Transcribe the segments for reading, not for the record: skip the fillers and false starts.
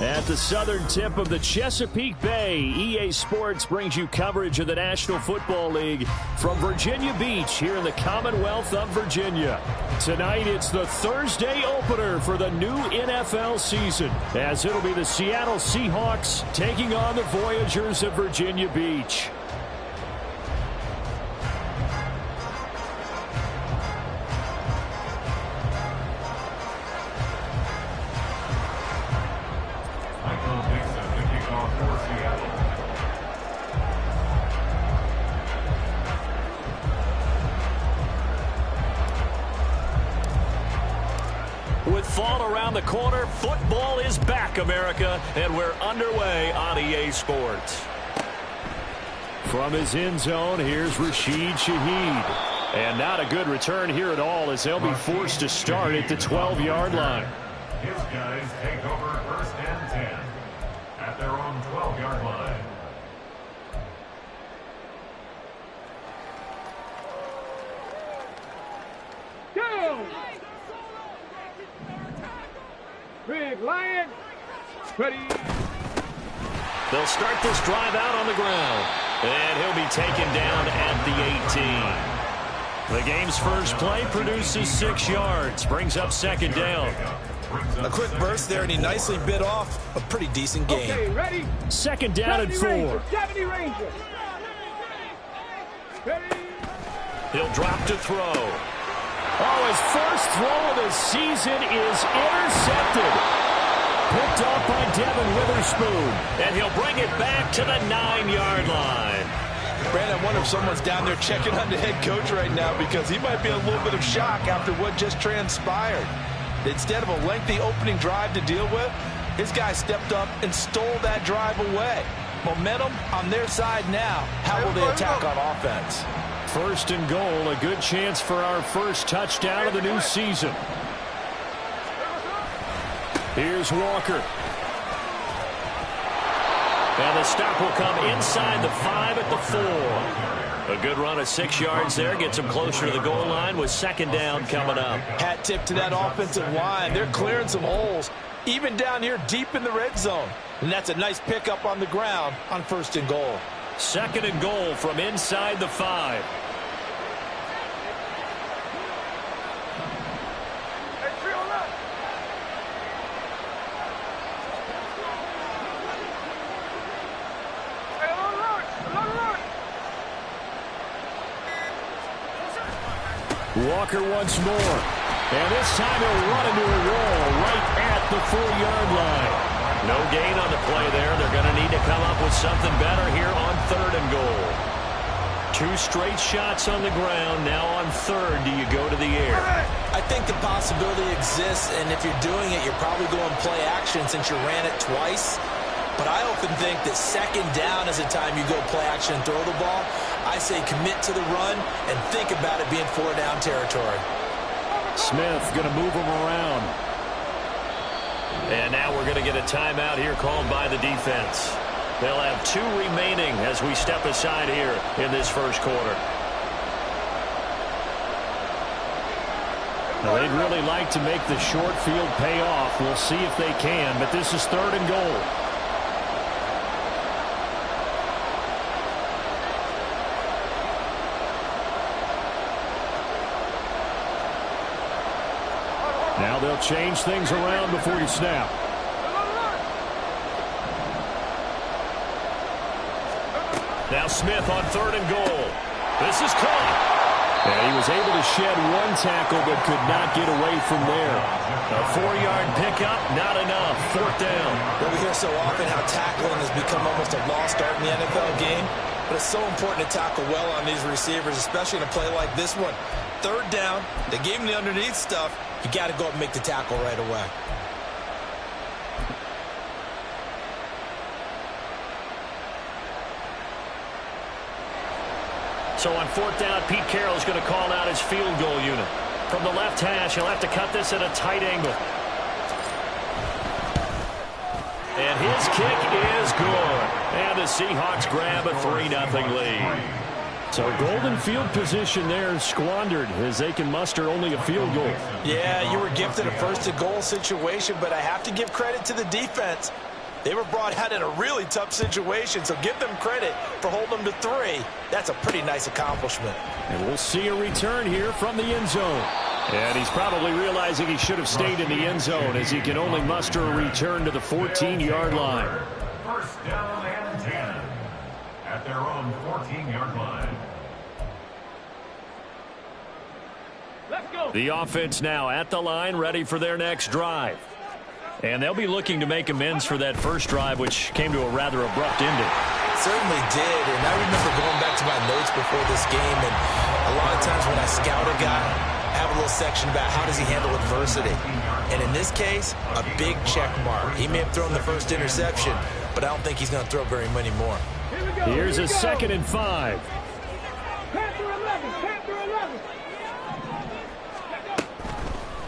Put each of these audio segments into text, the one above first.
At the southern tip of the Chesapeake Bay, EA Sports brings you coverage of the National Football League from Virginia Beach here in the Commonwealth of Virginia. Tonight, it's the Thursday opener for the new NFL season, as it'll be the Seattle Seahawks taking on the Voyagers of Virginia Beach. With fall around the corner, football is back, America, and we're underway on EA Sports. From his end zone, here's Rashid Shaheed. And not a good return here at all, as they'll be forced to start at the 12-yard line. His guys take over first and 10 at their own 12-yard line. Go! Big Lion, ready. They'll start this drive out on the ground, and he'll be taken down at the 18. The game's first play produces 6 yards, brings up second down. A quick burst there, and he nicely bit off a pretty decent game. Okay, ready? Second down and 4. Deputy Ranger. Ready? He'll drop to throw. Oh, his first throw of the season is intercepted. Picked off by Devin Witherspoon. And he'll bring it back to the 9-yard line. Brandon, I wonder if someone's down there checking on the head coach right now, because he might be in a little bit of shock after what just transpired. Instead of a lengthy opening drive to deal with, his guy stepped up and stole that drive away. Momentum on their side now. How will they attack on offense? First and goal, a good chance for our first touchdown of the new season. Here's Walker. And the stop will come inside the 5 at the 4. A good run of 6 yards there. Gets him closer to the goal line with second down coming up. Hat tip to that offensive line. They're clearing some holes, even down here deep in the red zone. And that's a nice pickup on the ground on first and goal. Second and goal from inside the 5. Walker once more. And this time he'll run into a wall right at the 4-yard line. No gain on the play there. They're going to need to come up with something better here on third and goal. 2 straight shots on the ground. Now on third, do you go to the air? I think the possibility exists, and if you're doing it, you're probably going play action since you ran it twice. But I often think that second down is the time you go play action and throw the ball. I say commit to the run and think about it being 4-down territory. Smith going to move him around. And now we're going to get a timeout here called by the defense. They'll have 2 remaining as we step aside here in this first quarter. Now, they'd really like to make the short field pay off. We'll see if they can, but this is third and goal. Now they'll change things around before you snap. Now Smith on third and goal. This is caught. And he was able to shed 1 tackle but could not get away from there. A 4-yard pickup, not enough. Fourth down. Well, we hear so often how tackling has become almost a lost art in the NFL game. But it's so important to tackle well on these receivers, especially in a play like this one. Third down, they gave him the underneath stuff. You got to go up and make the tackle right away. So on fourth down, Pete Carroll is going to call out his field goal unit. From the left hash, he'll have to cut this at a tight angle. And his kick is good. And the Seahawks grab a 3-0 lead. So golden field position there squandered as they can muster only a field goal. Yeah, you were gifted a first-to-goal situation, but I have to give credit to the defense. They were brought out in a really tough situation, so give them credit for holding them to 3. That's a pretty nice accomplishment. And we'll see a return here from the end zone. And he's probably realizing he should have stayed in the end zone as he can only muster a return to the 14-yard line. First down and 10 at their own 14-yard line. Let's go. The offense now at the line, ready for their next drive. And they'll be looking to make amends for that first drive, which came to a rather abrupt ending. Certainly did, and I remember going back to my notes before this game, and a lot of times when I scout a guy, I have a little section about how does he handle adversity. And in this case, a big check mark. He may have thrown the first interception, but I don't think he's going to throw very many more. Here's a 2nd and 5. Panther 11, Panther 11.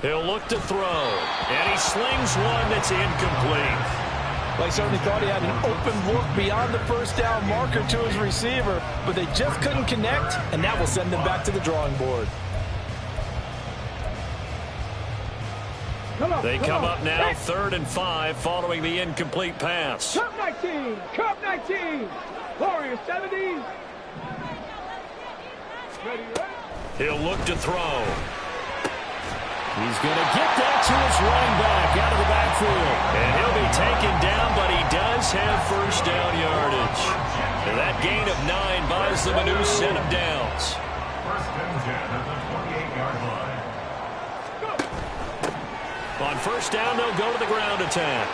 He'll look to throw, and he slings one that's incomplete. Well, he certainly thought he had an open look beyond the first down marker to his receiver, but they just couldn't connect, and that will send them back to the drawing board. They come up now 3rd and 5 following the incomplete pass. Cup 19, Cup 19. Warriors 70. Ready, ready. He'll look to throw. He's going to get that to his running back out of the backfield. And he'll be taken down, but he does have first down yardage. And that gain of 9 buys them a new set of downs. First and 10 at the 28-yard line. On first down, they'll go to the ground attack.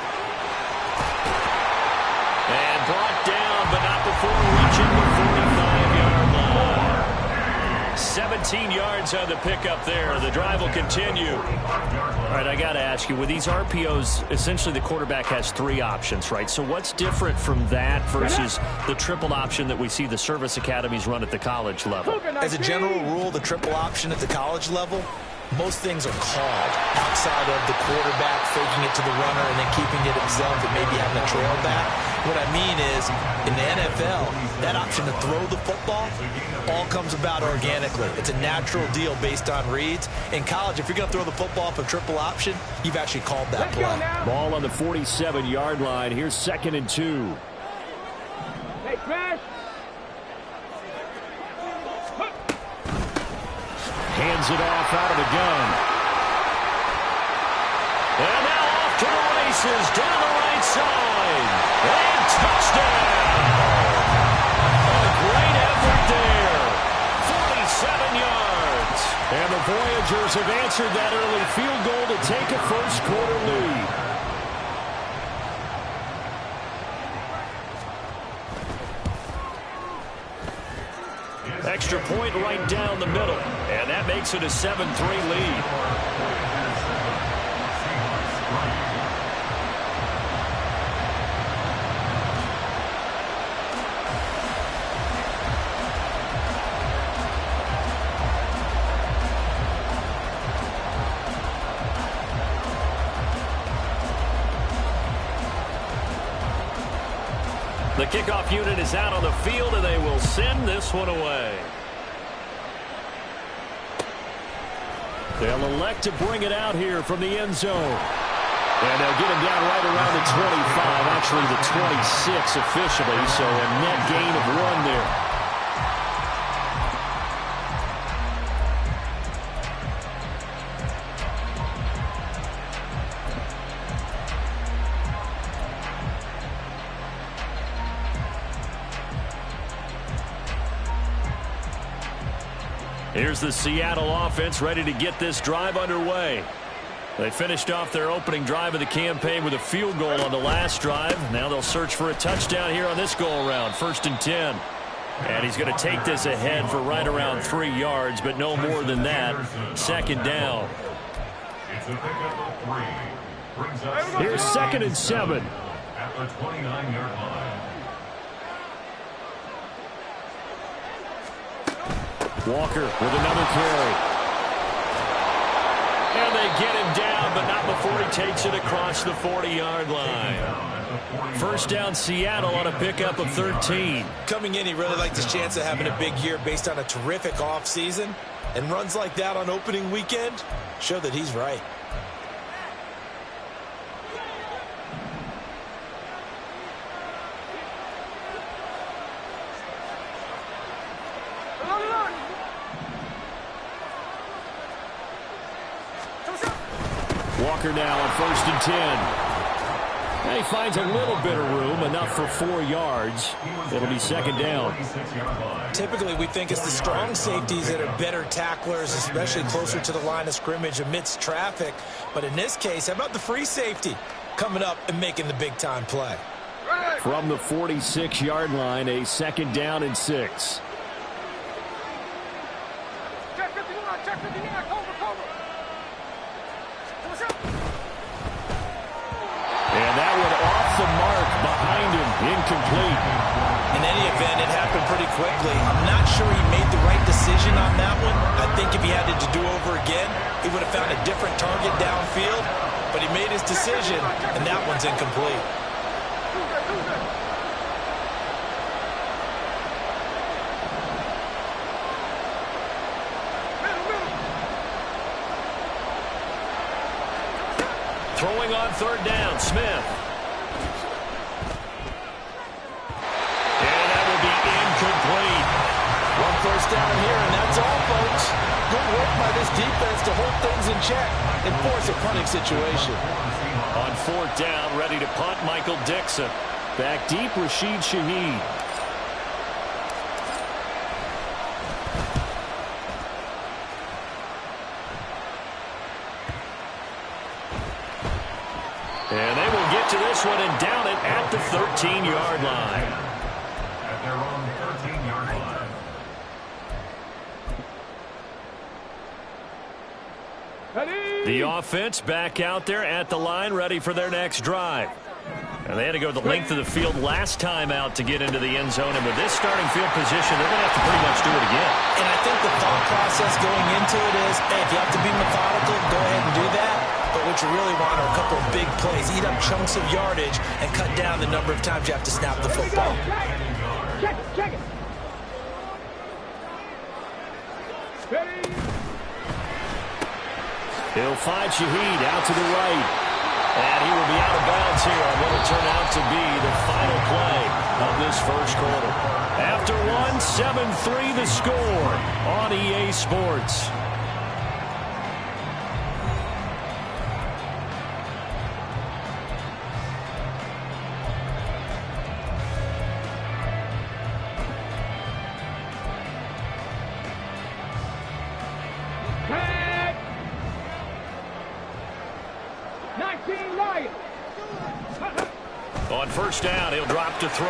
And brought down, but not before reaching the 45-yard line. 17 yards on the pickup there. The drive will continue. All right, I got to ask you, with these RPOs, essentially the quarterback has 3 options, right? So what's different from that versus the triple option that we see the service academies run at the college level? As a general rule, the triple option at the college level, most things are called outside of the quarterback faking it to the runner and then keeping it himself and maybe having a trail back. What I mean is, in the NFL, that option to throw the football all comes about organically. It's a natural deal based on reads. In college, if you're going to throw the football for triple option, you've actually called that play. Ball on the 47-yard line. Here's 2nd and 2. Hey, Crash. Hands it off out of the gun. And now off to the races down the right side. And touchdown! A great effort there. 47 yards. And the Voyagers have answered that early field goal to take a first-quarter lead. Extra point right down the middle. And that makes it a 7-3 lead. The kickoff unit is out on the field, and they will send this one away. They'll elect to bring it out here from the end zone. And they'll get him down right around the 25, actually the 26 officially, so a net gain of 1 there. Here's the Seattle offense ready to get this drive underway. They finished off their opening drive of the campaign with a field goal on the last drive. Now they'll search for a touchdown here on this go-around. 1st and 10. And he's going to take this ahead for right around 3 yards, but no more than that. 2nd down. It's a pickup of 3. Brings us Here's 2nd and 7. at the 29-yard line. Walker with another carry. And they get him down, but not before he takes it across the 40-yard line. First down, Seattle on a pickup of 13. Coming in, he really liked his chance of having a big year based on a terrific offseason. And runs like that on opening weekend show that he's right. Walker now on 1st and 10. And he finds a little bit of room, enough for 4 yards. It'll be second down. Typically, we think it's the strong safeties that are better tacklers, especially closer to the line of scrimmage amidst traffic. But in this case, how about the free safety coming up and making the big-time play? From the 46-yard line, a second down and 6. Check 59, check 59, cover. And that one off the mark behind him, incomplete. In any event, it happened pretty quickly. I'm not sure he made the right decision on that one. I think if he had it to do over again, he would have found a different target downfield. But he made his decision, and that one's incomplete. Throwing on third down, Smith. And that will be incomplete. One first down here, and that's all, folks. Good work by this defense to hold things in check and force a punting situation. On fourth down, ready to punt, Michael Dixon. Back deep, Rashid Shaheed. And they will get to this one and down it at the 13-yard line. At their own 13-yard line. The offense back out there at the line, ready for their next drive. And they had to go the length of the field last time out to get into the end zone. And with this starting field position, they're going to have to pretty much do it again. And I think the thought process going into it is, hey, if you have to be methodical, go ahead and do that. But what you really want are a couple of big plays. Eat up chunks of yardage and cut down the number of times you have to snap the football. Check it. Ready. He'll find Shaheed out to the right. And he will be out of bounds here on what will turn out to be the final play of this first quarter. After one, 7-3 the score on EA Sports. On first down, he'll drop to throw.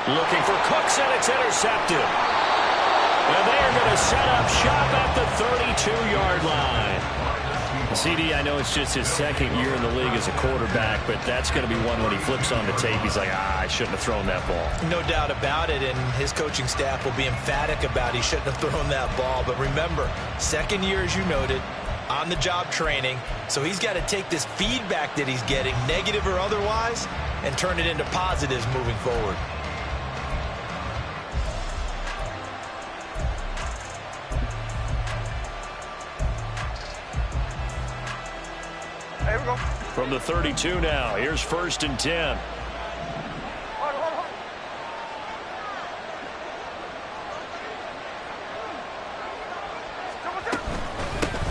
Looking for Cooks, and it's intercepted. And they are going to set up shop at the 32-yard line. CD, I know it's just his second year in the league as a quarterback, but that's going to be one when he flips on the tape. He's like, I shouldn't have thrown that ball. No doubt about it, and his coaching staff will be emphatic about he shouldn't have thrown that ball. But remember, second year, as you noted, on-the-job training, so he's got to take this feedback that he's getting, negative or otherwise, and turn it into positives moving forward. Here we go. From the 32 now, here's 1st and 10.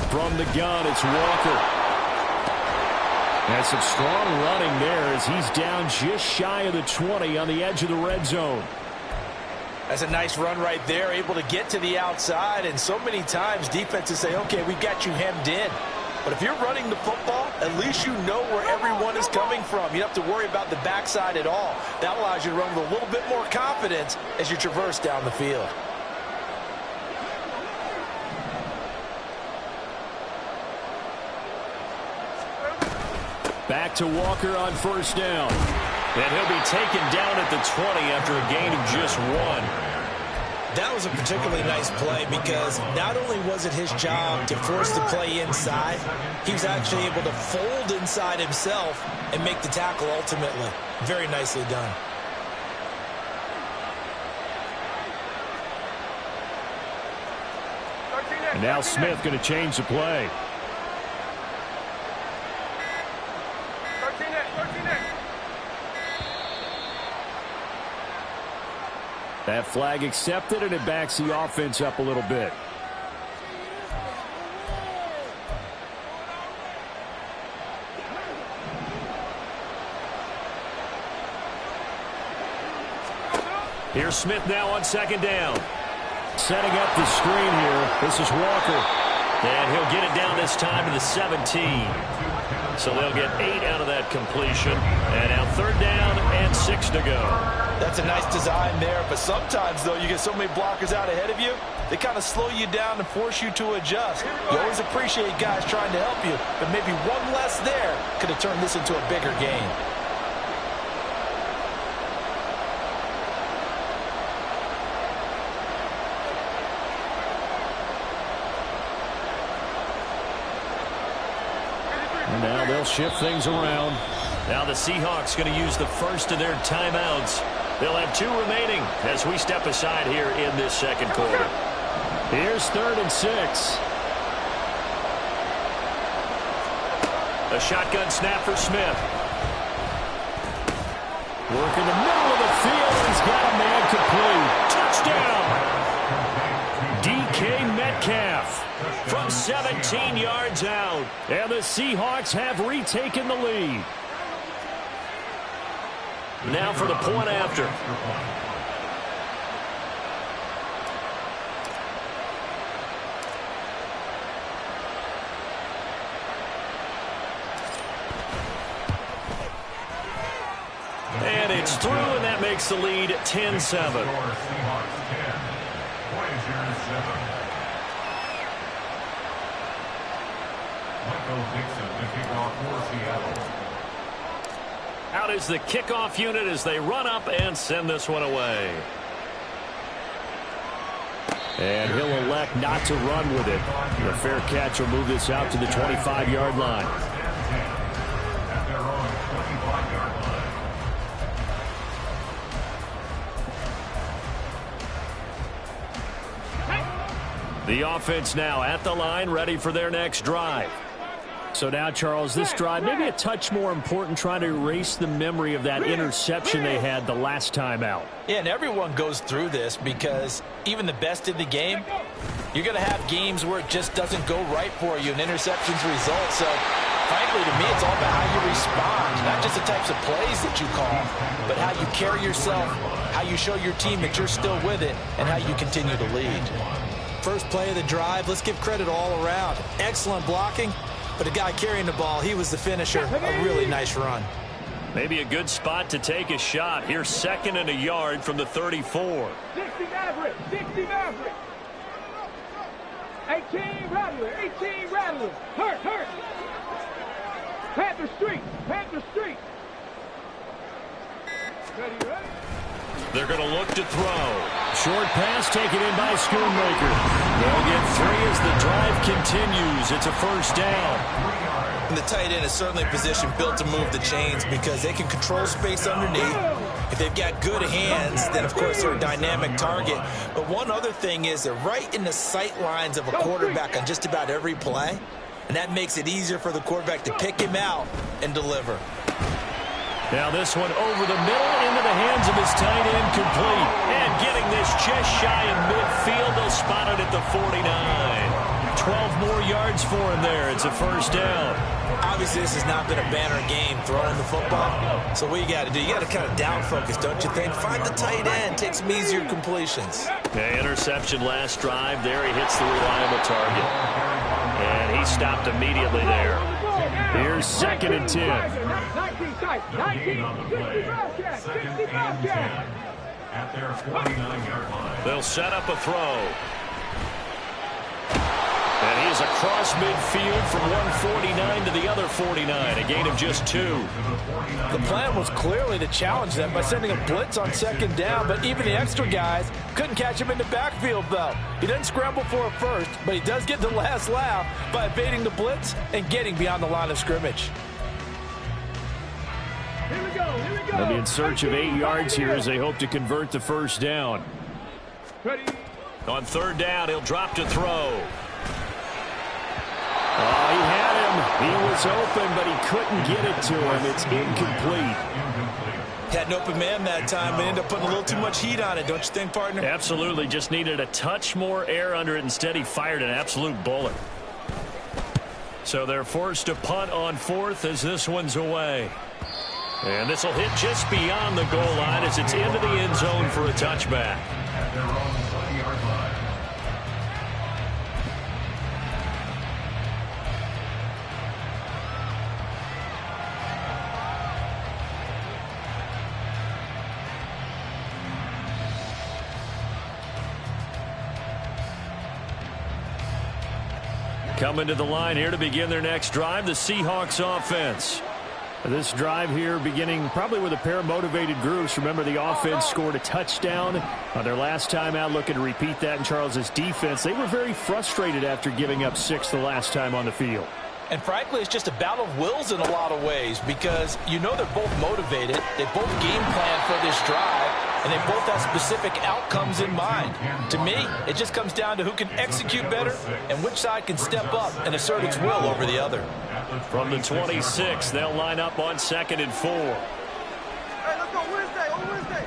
From the gun, it's Walker. And some strong running there as he's down just shy of the 20 on the edge of the red zone. That's a nice run right there, able to get to the outside, and so many times defenses say, okay, we've got you hemmed in. But if you're running the football, at least you know where everyone is coming from. You don't have to worry about the backside at all. That allows you to run with a little bit more confidence as you traverse down the field. Back to Walker on first down. And he'll be taken down at the 20 after a gain of just 1. That was a particularly nice play because not only was it his job to force the play inside, he was actually able to fold inside himself and make the tackle ultimately. Very nicely done. And now Smith going to change the play. That flag accepted, and it backs the offense up a little bit. Here's Smith now on second down. Setting up the screen here. This is Walker. And he'll get it down this time to the 17. So they'll get 8 out of that completion. And now 3rd down and 6 to go. That's a nice design there, but sometimes, though, you get so many blockers out ahead of you, they kind of slow you down and force you to adjust. You always appreciate guys trying to help you, but maybe one less there could have turned this into a bigger game. And now they'll shift things around. Now the Seahawks going to use the first of their timeouts. They'll have 2 remaining as we step aside here in this second quarter. Here's 3rd and 6. A shotgun snap for Smith. Work in the middle of the field. He's got a man complete. Touchdown. DK Metcalf from 17 yards out. And the Seahawks have retaken the lead. Now for the point after. And it's through, and that makes the lead 10-7. Seahawks 10, Voyagers 7. Michael Dixon to kick off for Seattle. Out is the kickoff unit as they run up and send this one away. And he'll elect not to run with it. The fair catch will move this out to the 25-yard line. At their own 25-yard line. The offense now at the line, ready for their next drive. So now, Charles, this drive maybe a touch more important, trying to erase the memory of that interception they had the last time out. Yeah, and everyone goes through this because even the best in the game, you're going to have games where it just doesn't go right for you and interceptions result. So, frankly, to me, it's all about how you respond, not just the types of plays that you call, but how you carry yourself, how you show your team that you're still with it, and how you continue to lead. First play of the drive, let's give credit all around. Excellent blocking. But a guy carrying the ball, he was the finisher. A really nice run. Maybe a good spot to take a shot. Here's 2nd and a yard from the 34. 60 Maverick, 60 Maverick. 18 Rattler, 18 Rattler. Hurt. Panther Street. Ready. They're going to look to throw. Short pass taken in by Schoonmaker. They'll get 3 as the drive continues. It's a first down. And the tight end is certainly a position built to move the chains because they can control space underneath. If they've got good hands, then, of course, they're a dynamic target. But one other thing is they're right in the sight lines of a quarterback on just about every play. And that makes it easier for the quarterback to pick him out and deliver. Now this one over the middle into the hands of his tight end, complete. And getting this just shy of midfield. They'll spot it at the 49. 12 more yards for him there. It's a first down. Obviously, this has not been a banner game throwing the football. So what you got to do, you got to kind of down focus, don't you think? Find the tight end, take some easier completions. Okay, interception last drive. There he hits the reliable target. And he stopped immediately there. Here's 2nd and 10. 19, 60 Bobcat. At their 49-yard line. They'll set up a throw. And he is across midfield from 149 to the other 49, a gain of just 2. The plan was clearly to challenge them by sending a blitz on second down, but even the extra guys couldn't catch him in the backfield, though. He doesn't scramble for a first, but he does get the last laugh by evading the blitz and getting beyond the line of scrimmage. Here we go. They'll be in search of 8 yards here as they hope to convert the first down. Ready. On third down, he'll drop to throw. Oh, he had him. He was open, but he couldn't get it to him. It's incomplete. Had an open man that time, but ended up putting a little too much heat on it, don't you think, partner? Absolutely. Just needed a touch more air under it. Instead, he fired an absolute bullet. So they're forced to punt on fourth as this one's away. And this will hit just beyond the goal line as it's into the end zone for a touchback. At their own 20-yard line. Coming to the line here to begin their next drive, the Seahawks offense. This drive here beginning probably with a pair of motivated groups. Remember, the offense scored a touchdown on their last time out, looking to repeat that in Charles's defense. They were very frustrated after giving up 6 the last time on the field. And frankly, it's just a battle of wills in a lot of ways because you know they're both motivated. They both game plan for this drive, and they both have specific outcomes in mind. To me, it just comes down to who can execute better and which side can step up and assert its will over the other. From the 26, they'll line up on 2nd and 4. Hey, let's go Wednesday. On Wednesday.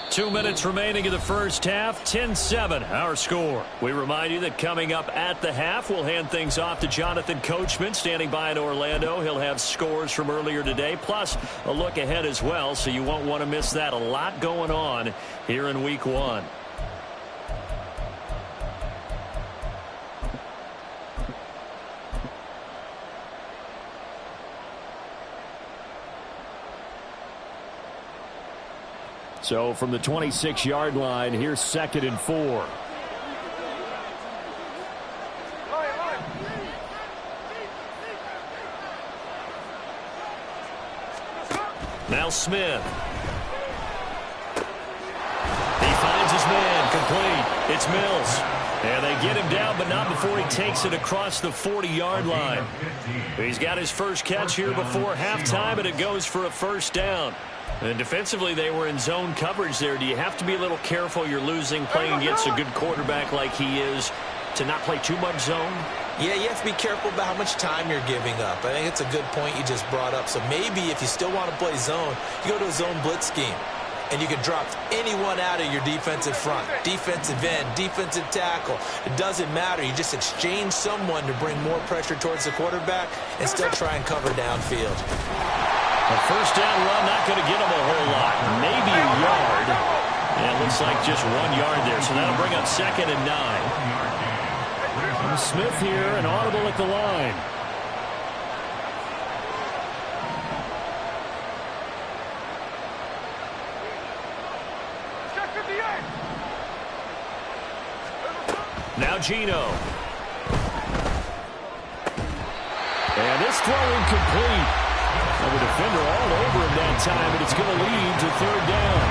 2 minutes remaining in the first half. 10-7, our score. We remind you that coming up at the half, we'll hand things off to Jonathan Coachman, standing by in Orlando. He'll have scores from earlier today, plus a look ahead as well, so you won't want to miss that. A lot going on here in Week 1. So from the 26-yard line, here's 2nd and 4. Now Smith. He finds his man, complete. It's Mills. And they get him down, but not before he takes it across the 40-yard line. He's got his first catch here before halftime, and it goes for a first down. And defensively, they were in zone coverage there. Do you have to be a little careful? You're losing, playing against a good quarterback like he is, to not play too much zone? Yeah, you have to be careful about how much time you're giving up. I think it's a good point you just brought up. So maybe if you still want to play zone, you go to a zone blitz scheme. And you can drop anyone out of your defensive front. Defensive end, defensive tackle. It doesn't matter. You just exchange someone to bring more pressure towards the quarterback and still try and cover downfield. A first down run, not going to get him a whole lot. Maybe a yard. And it looks like just 1 yard there. So that'll bring up 2nd and 9. And Smith here, an audible at the line. Now Geno. And this throw incomplete. And the defender all over him that time, but it's going to lead to 3rd down.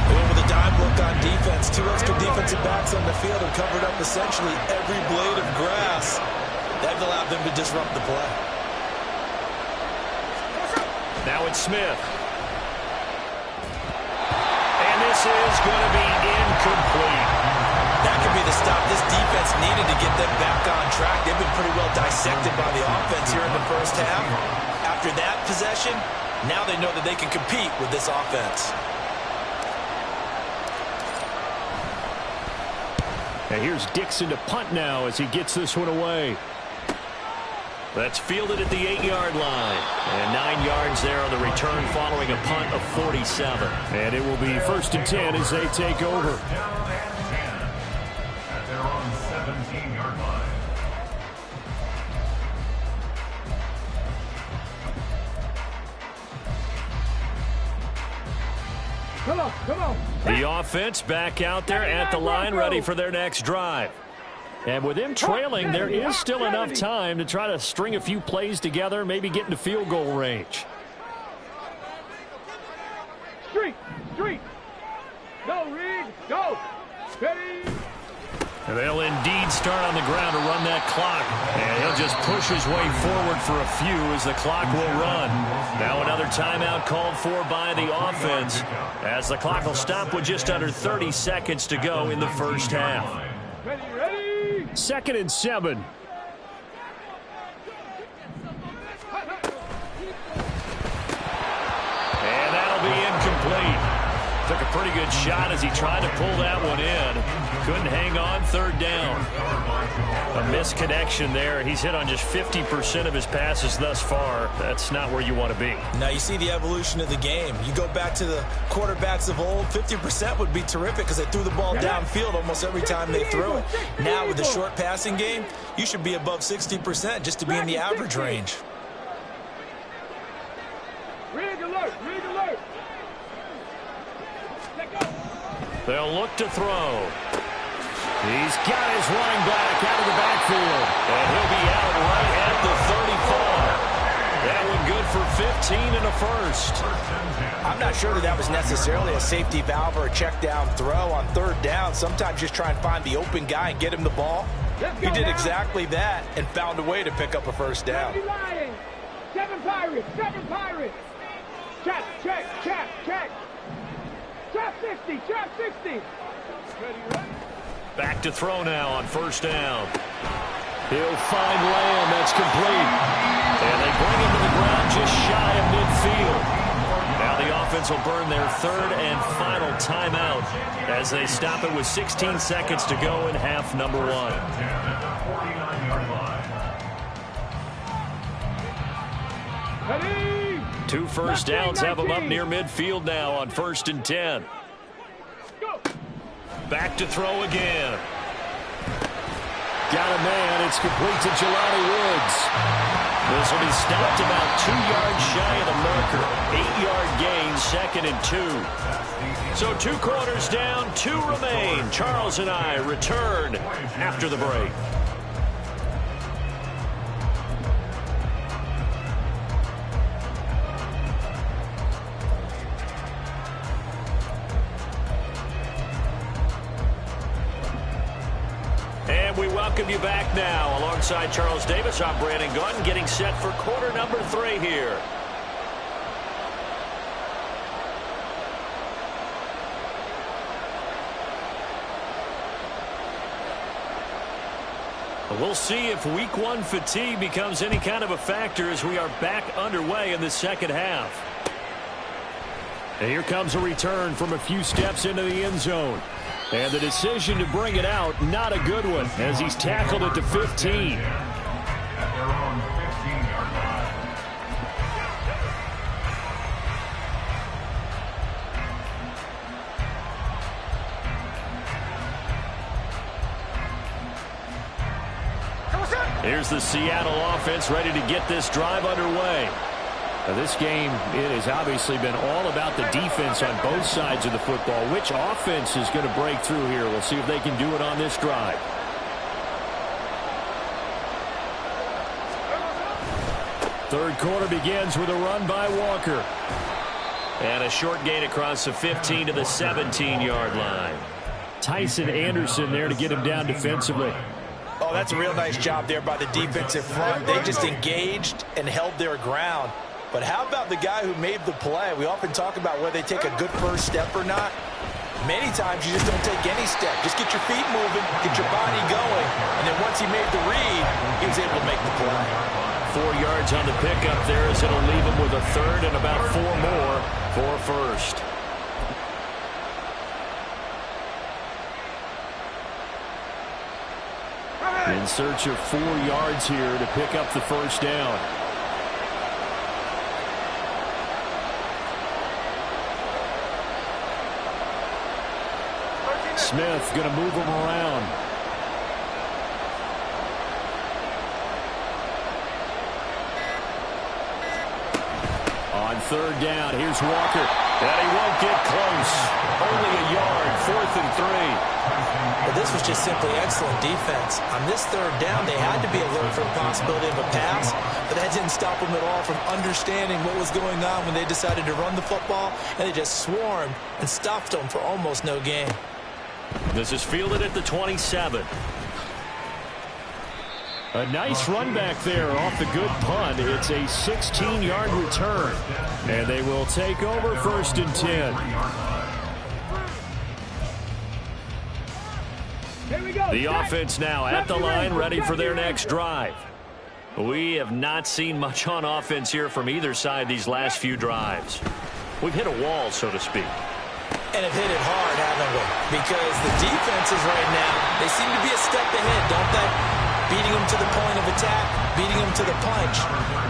They went with a dime look on defense. 2 extra defensive backs on the field and covered up essentially every blade of grass. That allowed them to disrupt the play. Now it's Smith. And this is going to be incomplete. That could be the stop this defense needed to get them back on track. They've been pretty well dissected by the offense here in the first half. After that possession, now they know that they can compete with this offense. And here's Dixon to punt now as he gets this one away. That's fielded at the 8-yard line. And 9 yards there on the return following a punt of 47. And it will be 1st and 10 as they take over. At their own 17-yard line. Come on, come on. The offense back out there at the line, ready for their next drive. And with them trailing, there is still enough time to try to string a few plays together, maybe get into field goal range. Street, street. Go, Reed, go. Ready. And they'll indeed start on the ground to run that clock. And he'll just push his way forward for a few as the clock will run. Now another timeout called for by the offense as the clock will stop with just under 30 seconds to go in the first half. Ready, ready. 2nd and 7. And that'll be incomplete. Took a pretty good shot as he tried to pull that one in. Couldn't hang on, 3rd down. A misconnection there. He's hit on just 50% of his passes thus far. That's not where you want to be. Now you see the evolution of the game. You go back to the quarterbacks of old, 50% would be terrific because they threw the ball downfield almost every time they threw it. Now with the short passing game, you should be above 60% just to be in the average range. Rig alert, rig alert. They'll look to throw. He's got his running back out of the backfield. And he'll be out right at the 35. That one good for 15 and a first. I'm not sure that was necessarily a safety valve or a check down throw on 3rd down. Sometimes just try and find the open guy and get him the ball. He did exactly that and found a way to pick up a first down. 7 Pirates, 7 Pirates. Check, check, check, check. Trap 60, trap 60. Ready, ready. Back to throw now on 1st down. He'll find Lamb. That's complete. And they bring him to the ground just shy of midfield. Now the offense will burn their 3rd and final timeout as they stop it with 16 seconds to go in half number 1. Ready. 2 first downs have them up near midfield now on 1st and 10. Go. Back to throw again. Got a man. It's complete to Jelani Woods. This will be stopped about 2 yards shy of the marker. 8-yard gain, 2nd and 2. So 2 quarters down, 2 remain. Charles and I return after the break. And we welcome you back now. Alongside Charles Davis, I'm Brandon Gaudin, getting set for quarter number 3 here. We'll see if week 1 fatigue becomes any kind of a factor as we are back underway in the second half. And here comes a return from a few steps into the end zone. And the decision to bring it out, not a good one, as he's tackled at the 15. At their own 15-yard line. Here's the Seattle offense ready to get this drive underway. Now this game, it has obviously been all about the defense on both sides of the football. Which offense is going to break through here? We'll see if they can do it on this drive. Third quarter begins with a run by Walker. And a short gain across the 15 to the 17-yard line. Tyson Anderson there to get him down defensively. Oh, that's a real nice job there by the defensive front. They just engaged and held their ground. But how about the guy who made the play? We often talk about whether they take a good first step or not. Many times you just don't take any step. Just get your feet moving, get your body going, and then once he made the read, he was able to make the play. 4 yards on the pickup there as it'll leave him with a third and about 4 more for first. In search of 4 yards here to pick up the first down. Smith going to move him around. On third down, here's Walker. And he won't get close. Only a yard, 4th and 3. Well, this was just simply excellent defense. On this third down, they had to be alert for the possibility of a pass, but that didn't stop them at all from understanding what was going on when they decided to run the football, and they just swarmed and stuffed them for almost no gain. This is fielded at the 27. A nice run back there off the good punt. It's a 16-yard return, and they will take over 1st and 10. The offense now at the line, ready for their next drive. We have not seen much on offense here from either side these last few drives. We've hit a wall, so to speak. And have hit it hard, haven't we? Because the defenses right now, they seem to be a step ahead, don't they? Beating them to the point of attack, beating them to the punch.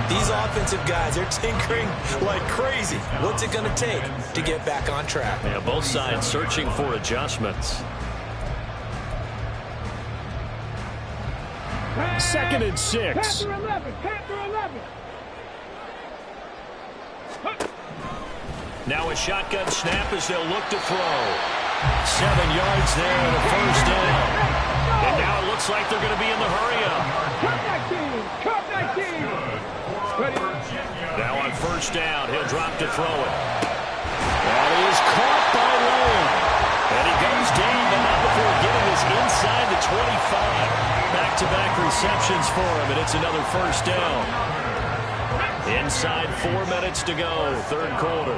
These offensive guys, they're tinkering like crazy. What's it going to take to get back on track? Yeah, both sides searching for adjustments. 2nd and 6. Panther 11, Panther 11. Now a shotgun snap as they'll look to throw. 7 yards there and a 1st down. And now it looks like they're going to be in the hurry-up. Cut 19. Ready? Now on 1st down, he'll drop to throw it. That is caught by Lane. And he goes down, but not before getting this inside the 25. Back-to-back receptions for him, and it's another 1st down. Inside 4 minutes to go, 3rd quarter.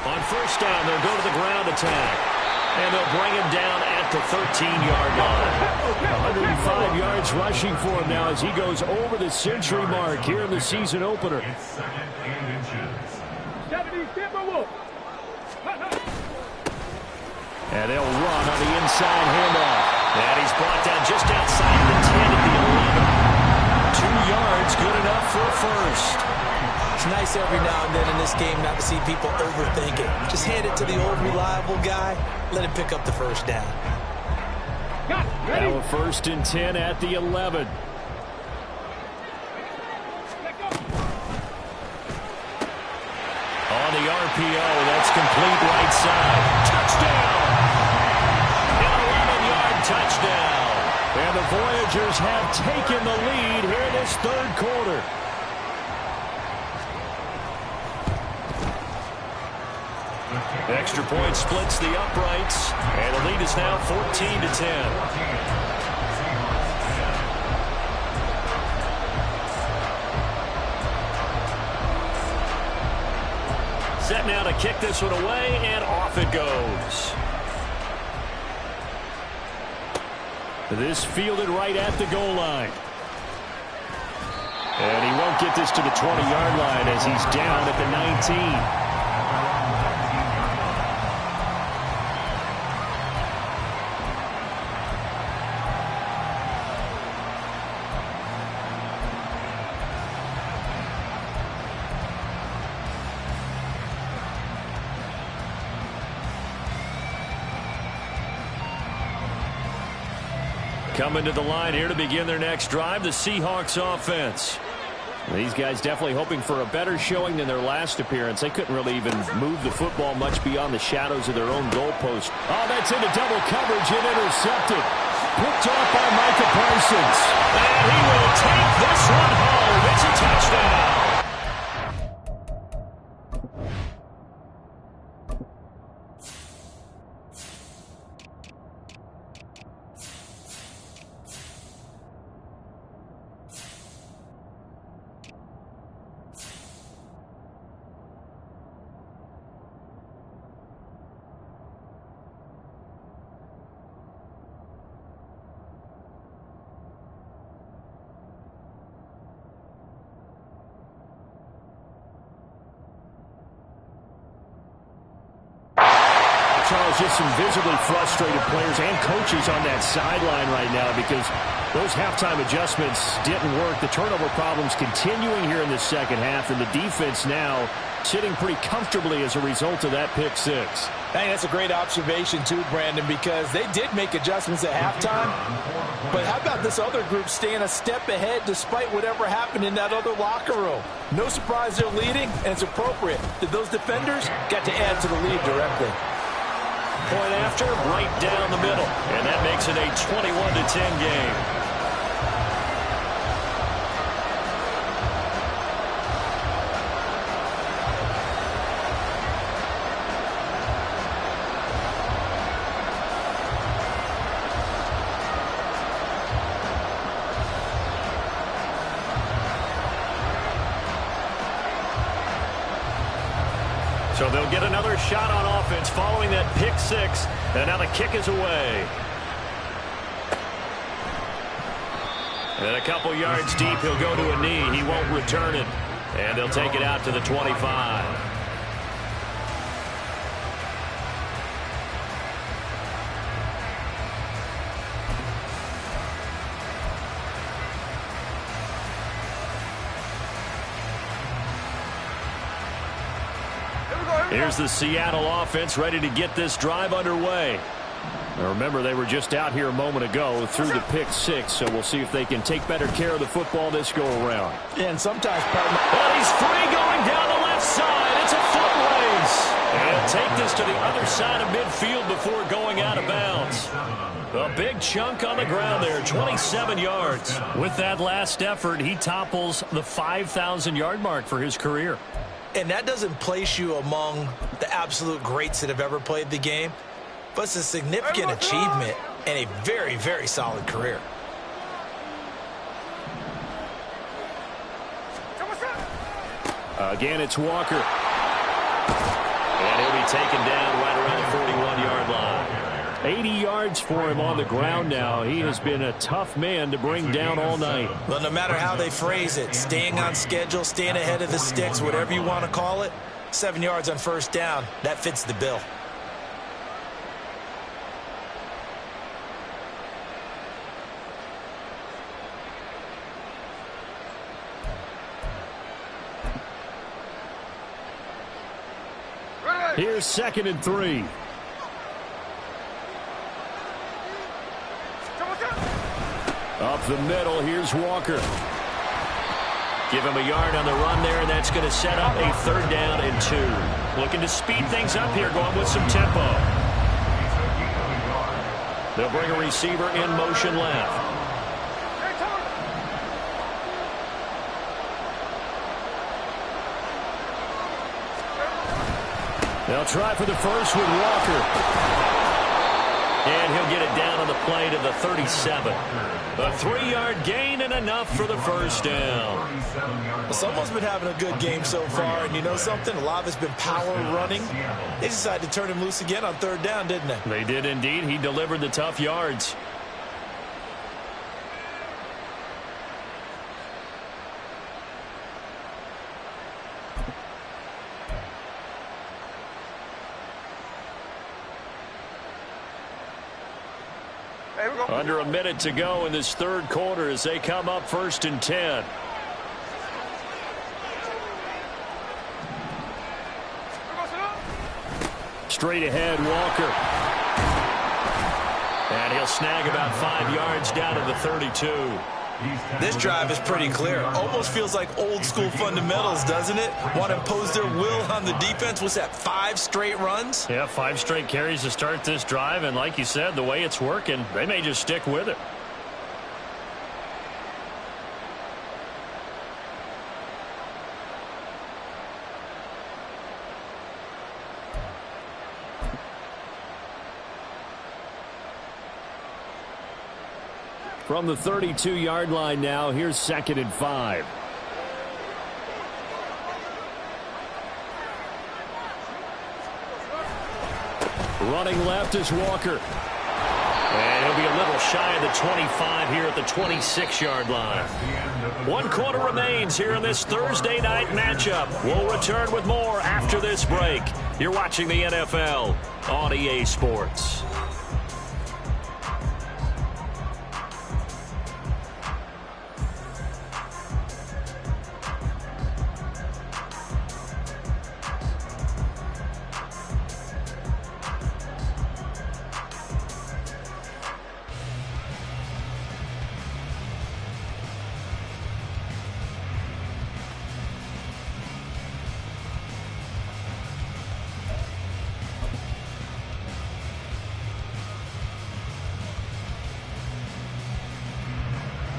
On 1st down, they'll go to the ground attack. And they'll bring him down at the 13-yard line. 105 yards rushing for him now as he goes over the century mark here in the season opener. And they'll run on the inside handoff. And he's brought down just outside the 10 at the 11. 2 yards, good enough for a 1st. It's nice every now and then in this game not to see people overthink it. Just hand it to the old reliable guy. Let him pick up the 1st down. Now a 1st and 10 at the 11. On the RPO, that's complete right side. Touchdown! An 11-yard touchdown. And the Voyagers have taken the lead here in this 3rd quarter. Extra point splits the uprights, and the lead is now 14-10. Set now to kick this one away, and off it goes. This fielded right at the goal line. And he won't get this to the 20-yard line as he's down at the 19. Coming to the line here to begin their next drive, the Seahawks offense. These guys definitely hoping for a better showing than their last appearance. They couldn't really even move the football much beyond the shadows of their own goalpost. Oh, that's into double coverage and intercepted. Picked off by Micah Parsons. And he will take this one home. It's a touchdown. there's just some visibly frustrated players and coaches on that sideline right now because those halftime adjustments didn't work. The turnover problems continuing here in the second half, and the defense now sitting pretty comfortably as a result of that pick six. Hey, that's a great observation too, Brandon, because they did make adjustments at halftime. But how about this other group staying a step ahead despite whatever happened in that other locker room? No surprise they're leading, and it's appropriate that those defenders got to add to the lead directly. Point after, right down the middle. And that makes it a 21-10 game. So they'll get another shot on offense following that pick six. And now the kick is away. And a couple yards deep, he'll go to a knee. He won't return it. And they'll take it out to the 25. Here's the Seattle offense ready to get this drive underway. Now remember, they were just out here a moment ago through the pick six, so we'll see if they can take better care of the football this go around. And sometimes, and he's free going down the left side. It's a foot race. And take this to the other side of midfield before going out of bounds. A big chunk on the ground there, 27 yards. With that last effort, he topples the 5,000-yard mark for his career. And that doesn't place you among the absolute greats that have ever played the game, but it's a significant achievement and a very, very solid career. Again, it's Walker. And he'll be taken down right around the 41-yard line. 80 yards for him on the ground now. He has been a tough man to bring down all night. Well, no matter how they phrase it, staying on schedule, staying ahead of the sticks, whatever you want to call it, 7 yards on first down, that fits the bill. Here's 2nd and 3. Up the middle, here's Walker. Give him a yard on the run there, and that's going to set up a 3rd down and 2. Looking to speed things up here, going with some tempo. They'll bring a receiver in motion left. They'll try for the first with Walker. And he'll get it down on the play to the 37. A 3-yard gain and enough for the first down. Someone's been having a good game so far, and you know something? A lot of it's been power running. They decided to turn him loose again on 3rd down, didn't they? They did indeed. He delivered the tough yards. Under a minute to go in this 3rd quarter as they come up 1st and 10. Straight ahead, Walker. And he'll snag about 5 yards down to the 32. This drive is pretty clear. Almost feels like old school fundamentals, doesn't it? Want to impose their will on the defense. What's that, 5 straight runs? Yeah, 5 straight carries to start this drive. And like you said, the way it's working, they may just stick with it. From the 32-yard line now, here's 2nd and 5. Running left is Walker. And he'll be a little shy of the 25 here at the 26-yard line. 1 quarter remains here in this Thursday night matchup. We'll return with more after this break. You're watching the NFL on EA Sports.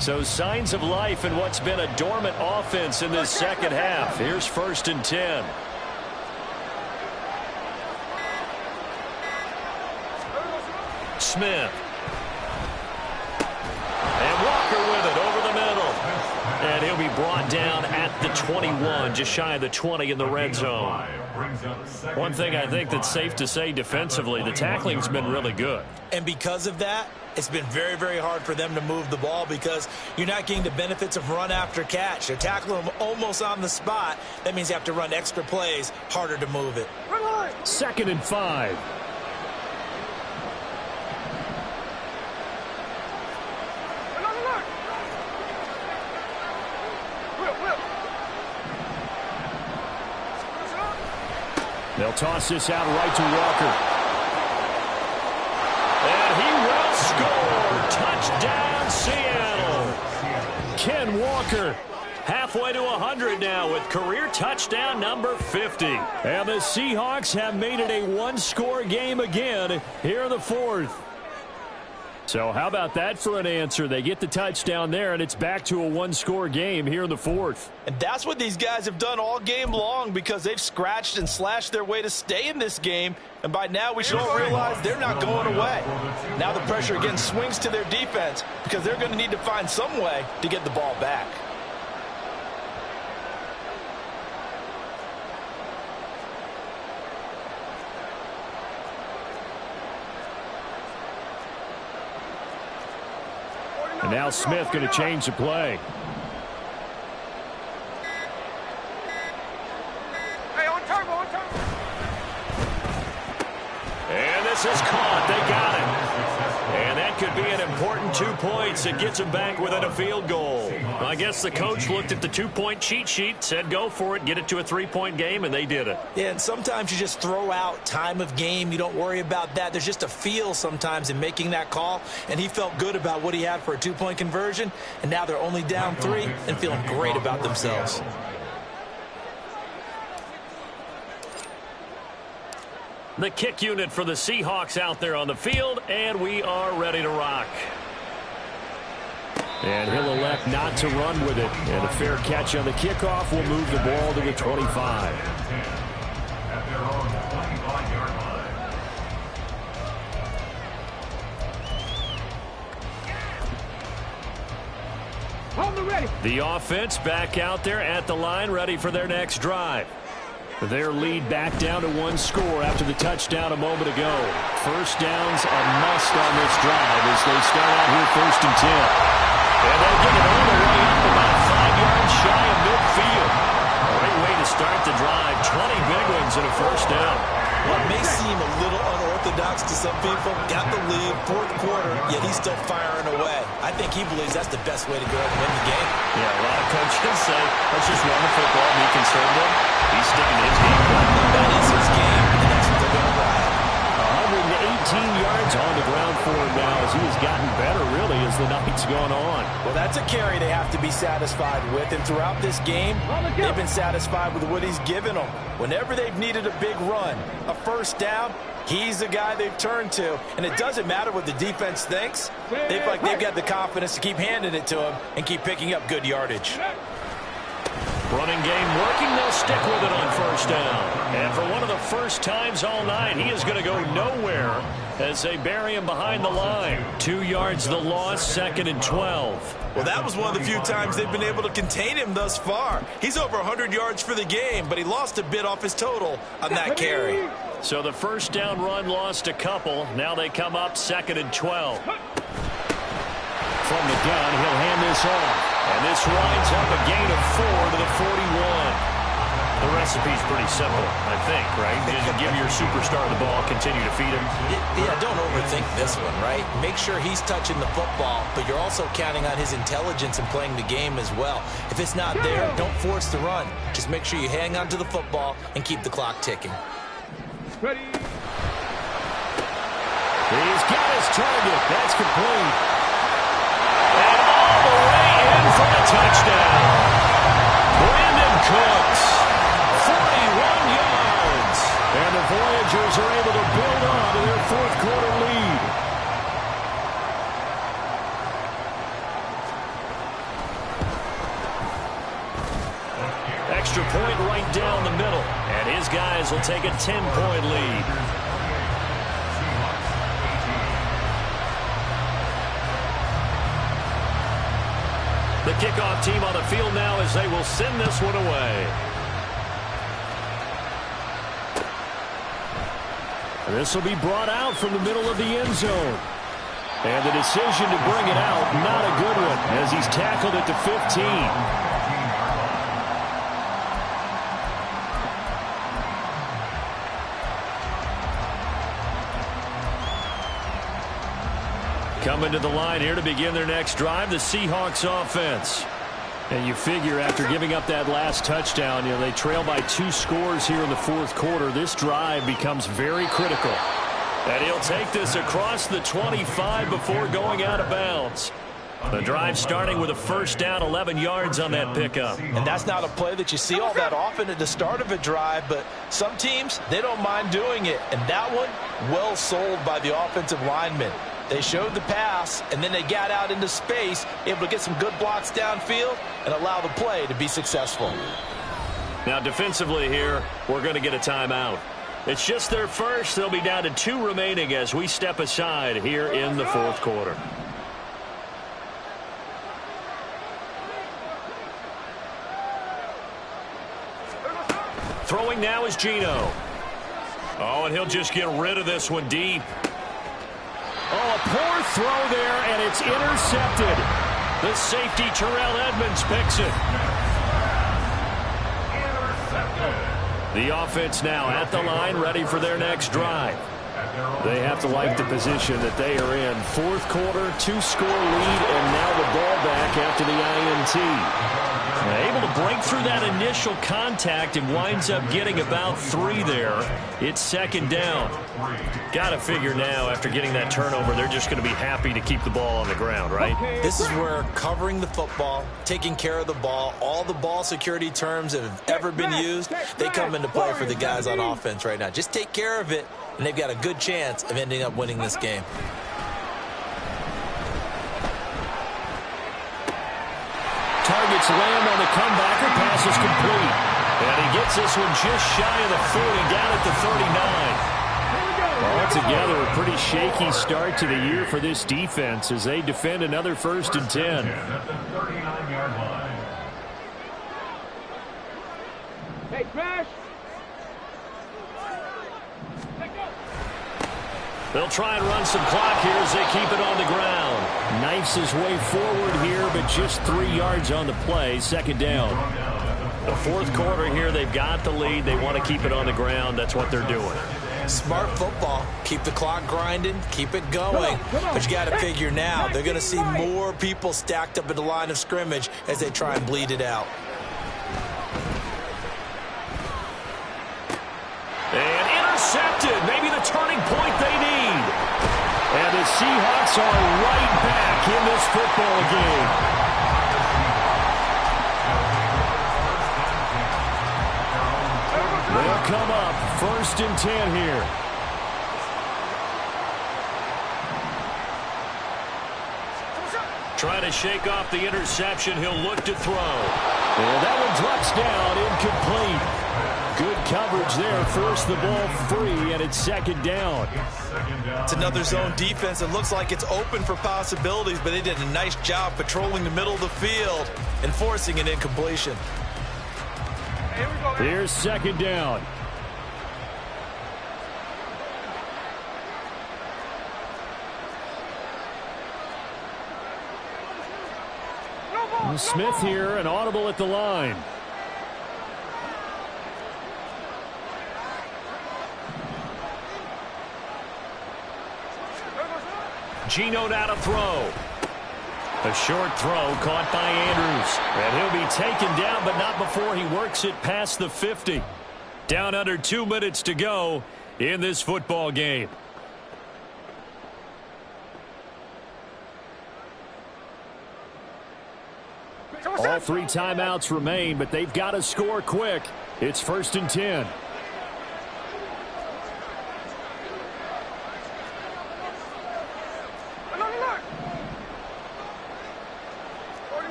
So signs of life in what's been a dormant offense in this second half. Here's 1st and 10. Smith. And Walker with it over the middle. And he'll be brought down at the 21, just shy of the 20 in the red zone. One thing I think that's safe to say defensively, the tackling's been really good. And because of that, it's been very, very hard for them to move the ball because you're not getting the benefits of run after catch. They're tackling them almost on the spot. That means you have to run extra plays, harder to move it. 2nd and 5. They'll toss this out right to Walker. And he will score. Touchdown, Seattle. Ken Walker. Halfway to 100 now with career touchdown number 50. And the Seahawks have made it a one-score game again here in the 4th. So how about that for an answer? They get the touchdown there, and it's back to a one-score game here in the 4th. And that's what these guys have done all game long because they've scratched and slashed their way to stay in this game. And by now we should all realize they're not going away. Now the pressure again swings to their defense because they're going to need to find some way to get the ball back. And now Smith going to change the play. Hey, on turbo, on turbo. And this is caught. They got it. And that could be an important 2 points. It gets them back within a field goal. I guess the coach looked at the 2-point cheat sheet, said go for it, get it to a 3-point game, and they did it. Yeah, and sometimes you just throw out time of game. You don't worry about that. There's just a feel sometimes in making that call, and he felt good about what he had for a 2-point conversion, and now they're only down 3 and feeling great about themselves. The kick unit for the Seahawks out there on the field, and we are ready to rock. And he'll elect not to run with it. And a fair catch on the kickoff will move the ball to the 25. At their own 25-yard line. Hold the ready. The offense back out there at the line, ready for their next drive. Their lead back down to 1 score after the touchdown a moment ago. First down's a must on this drive as they start out here 1st and 10. And they'll get it all the way up about 5 yards shy of midfield. Great way to start the drive. 20 big ones and a first down. Well, it may seem a little unorthodox to some people. Got the lead, 4th quarter, yet he's still firing away. I think he believes that's the best way to go and win the game. Yeah, a lot of coaches say, let's just run the football, be conservative. He's sticking to his game plan. That is his game, and that's what they're going to ride. 118 yards on the ground for him now as he has gotten better, really, as the night's gone on. Well, that's a carry they have to be satisfied with. And throughout this game, they've been satisfied with what he's given them. Whenever they've needed a big run, a first down, he's the guy they've turned to. And it doesn't matter what the defense thinks. They've got the confidence to keep handing it to him and keep picking up good yardage. Running game working, they'll stick with it on first down. And for one of the first times all night, he is going to go nowhere as they bury him behind the line. 2 yards the loss, 2nd and 12. Well, that was one of the few times they've been able to contain him thus far. He's over 100 yards for the game, but he lost a bit off his total on that carry. So the first down run lost a couple. Now they come up 2nd and 12. From the gun, he'll hand this off. And this winds up a gain of 4 to the 41. The recipe's pretty simple, I think, right? Just give your superstar the ball, continue to feed him. Yeah, don't overthink this one, right? Make sure he's touching the football, but you're also counting on his intelligence and playing the game as well. If it's not there, don't force the run. Just make sure you hang on to the football and keep the clock ticking. Ready. He's got his target. That's complete. And all the way in for the touchdown. Brandon Cooks, 41 yards. And the Voyagers are able to build on to their fourth quarter lead. Extra point right down the middle. And his guys will take a 10-point lead. The kickoff team on the field now as they will send this one away. This will be brought out from the middle of the end zone. And the decision to bring it out, not a good one, as he's tackled at the 15. Coming to the line here to begin their next drive, the Seahawks offense. And you figure after giving up that last touchdown, they trail by 2 scores here in the fourth quarter. This drive becomes very critical. And he'll take this across the 25 before going out of bounds. The drive starting with a first down, 11 yards on that pickup. And that's not a play that you see all that often at the start of a drive, but some teams, they don't mind doing it. And that one, well sold by the offensive lineman. They showed the pass, and then they got out into space, able to get some good blocks downfield and allow the play to be successful. Now, defensively here, we're going to get a timeout. It's just their first. They'll be down to 2 remaining as we step aside here in the fourth quarter. Throwing now is Geno. Oh, and he'll just get rid of this one deep. Oh, a poor throw there, and it's intercepted. The safety, Terrell Edmonds, picks it. The offense now at the line, ready for their next drive. They have to like the position that they are in. Fourth quarter, 2-score lead, and now the ball back after the INT. Able to break through that initial contact and winds up getting about 3 there. It's second down. Got to figure now after getting that turnover, they're just going to be happy to keep the ball on the ground, right? This is where covering the football, taking care of the ball, all the ball security terms that have ever been used, they come into play for the guys on offense right now. Just take care of it, and they've got a good chance of ending up winning this game. Targets land on the comebacker. Pass is complete. And he gets this one just shy of the 40, down at the 39. Altogether, a pretty shaky start to the year for this defense as they defend another 1st and 10. Hey, Crash. They'll try and run some clock here as they keep it on the ground. Knifes his way forward here, but just 3 yards on the play. Second down. The fourth quarter here, they've got the lead. They want to keep it on the ground. That's what they're doing. Smart football. Keep the clock grinding. Keep it going. But you got to figure now, they're going to see more people stacked up at the line of scrimmage as they try and bleed it out. And intercepted. Maybe the turning point they need. And the Seahawks are right back in this football game. They'll come up 1st and 10 here. Trying to shake off the interception. He'll look to throw. And that one drops down, incomplete. Good coverage there. Forced the ball free, and it's second down. It's another zone defense. It looks like it's open for possibilities, but they did a nice job patrolling the middle of the field and forcing an incompletion. Here's second down. Smith here, an audible at the line. Geno now to throw. A short throw caught by Andrews. And he'll be taken down, but not before he works it past the 50. Down under 2 minutes to go in this football game. All 3 timeouts remain, but they've got to score quick. It's 1st and 10.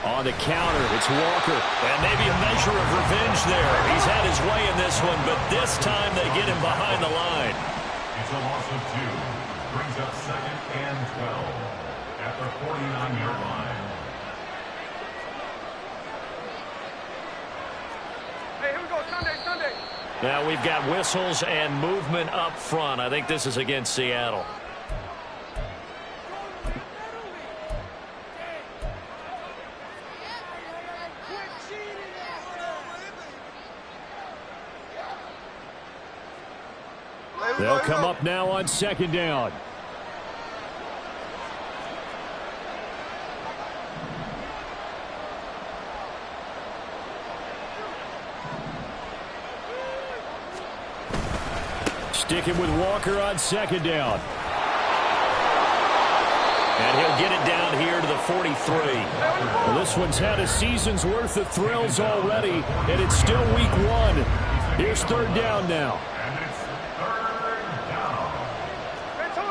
On the counter, it's Walker. And maybe a measure of revenge there. He's had his way in this one, but this time they get him behind the line. It's a loss of 2. Brings up 2nd and 12 at the 49-yard line. Hey, here we go. Sunday. Now we've got whistles and movement up front. I think this is against Seattle. They'll come up now on 2nd down. Sticking with Walker on 2nd down. And he'll get it down here to the 43. Well, this one's had a season's worth of thrills already, and it's still week 1. Here's 3rd down now.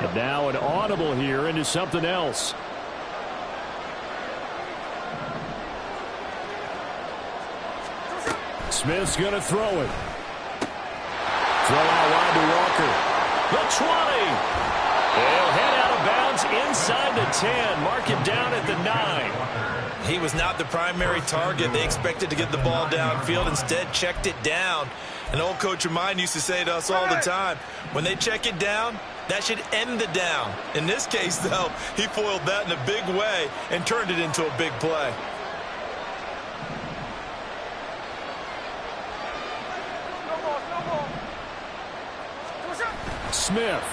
And now an audible here into something else. Smith's going to throw it. Throw out wide to Walker. The 20. They'll head out of bounds inside the 10. Mark him down at the 9. He was not the primary target. They expected to get the ball downfield. Instead, checked it down. An old coach of mine used to say to us all the time, when they check it down, that should end the down. In this case, though, he foiled that in a big way and turned it into a big play. Smith.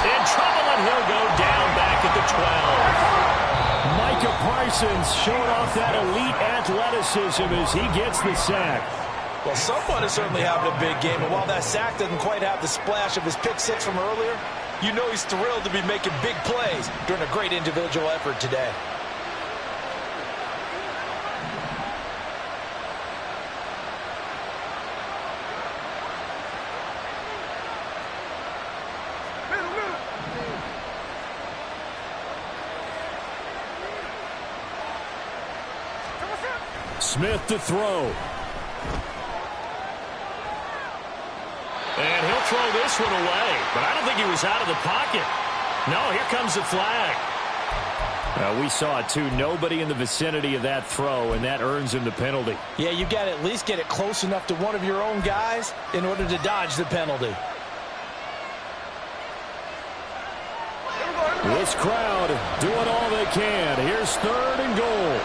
In trouble, and he'll go down back at the 12. Micah Parsons showing off that elite athleticism as he gets the sack. Well, someone is certainly having a big game, and while that sack doesn't quite have the splash of his pick 6 from earlier, you know he's thrilled to be making big plays during a great individual effort today. Smith to throw. And he'll throw this one away, but I don't think he was out of the pocket. No, here comes the flag. We saw it too. Nobody in the vicinity of that throw, and that earns him the penalty. Yeah, you got to at least get it close enough to one of your own guys in order to dodge the penalty. This crowd doing all they can. Here's 3rd and goal.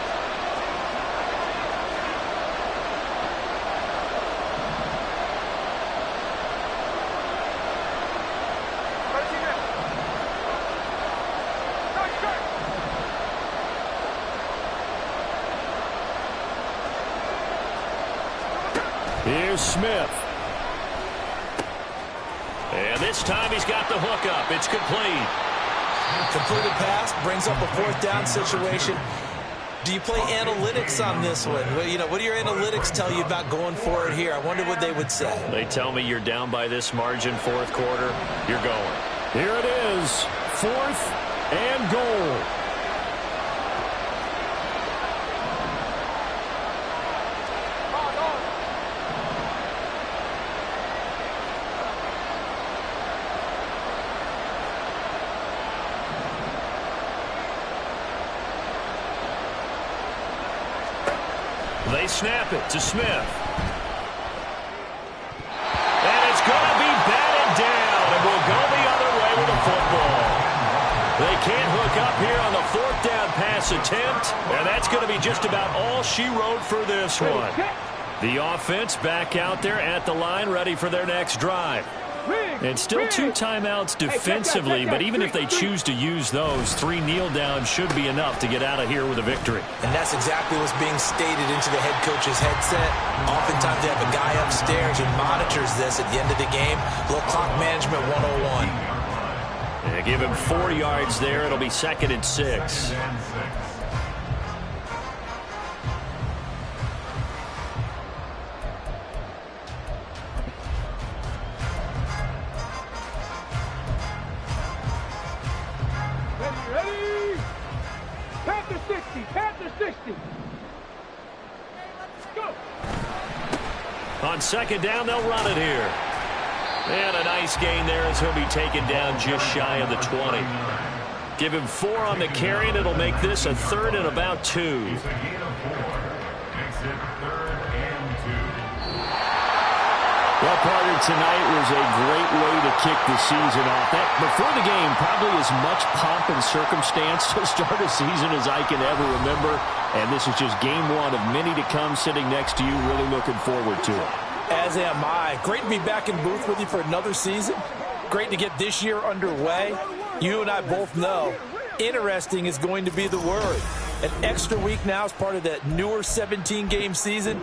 Here's Smith. And this time he's got the hook up. It's complete. Completed pass brings up a 4th down situation. Do you play analytics on this one? Well, you know, what do your analytics tell you about going for it here? I wonder what they would say. They tell me you're down by this margin 4th quarter. You're going. Here it is. 4th and goal. They snap it to Smith. And it's going to be batted down, and we'll go the other way with the football. They can't hook up here on the 4th down pass attempt, and that's that's going to be just about all she wrote for this one. The offense back out there at the line, ready for their next drive. And still 2 timeouts defensively, but even if they choose to use those, 3 kneel downs should be enough to get out of here with a victory. And that's exactly what's being stated into the head coach's headset. Oftentimes they have a guy upstairs who monitors this at the end of the game. A little clock management 101. They give him 4 yards there. It'll be 2nd and 6. Ready? Panther 60, Panther 60. Go. On 2nd down, they'll run it here. And a nice gain there as he'll be taken down just shy of the 20. Give him 4 on the carry, and it'll make this a 3rd and about 2. It's a gain of 4. Makes it 3rd and 2. Well, Carter, tonight was a great way to kick the season off. That, before the game, probably as much pomp and circumstance to start a season as I can ever remember. And this is just game 1 of many to come sitting next to you. Really looking forward to it. As am I. Great to be back in booth with you for another season. Great to get this year underway. You and I both know interesting is going to be the word. An extra week now as part of that newer 17-game season.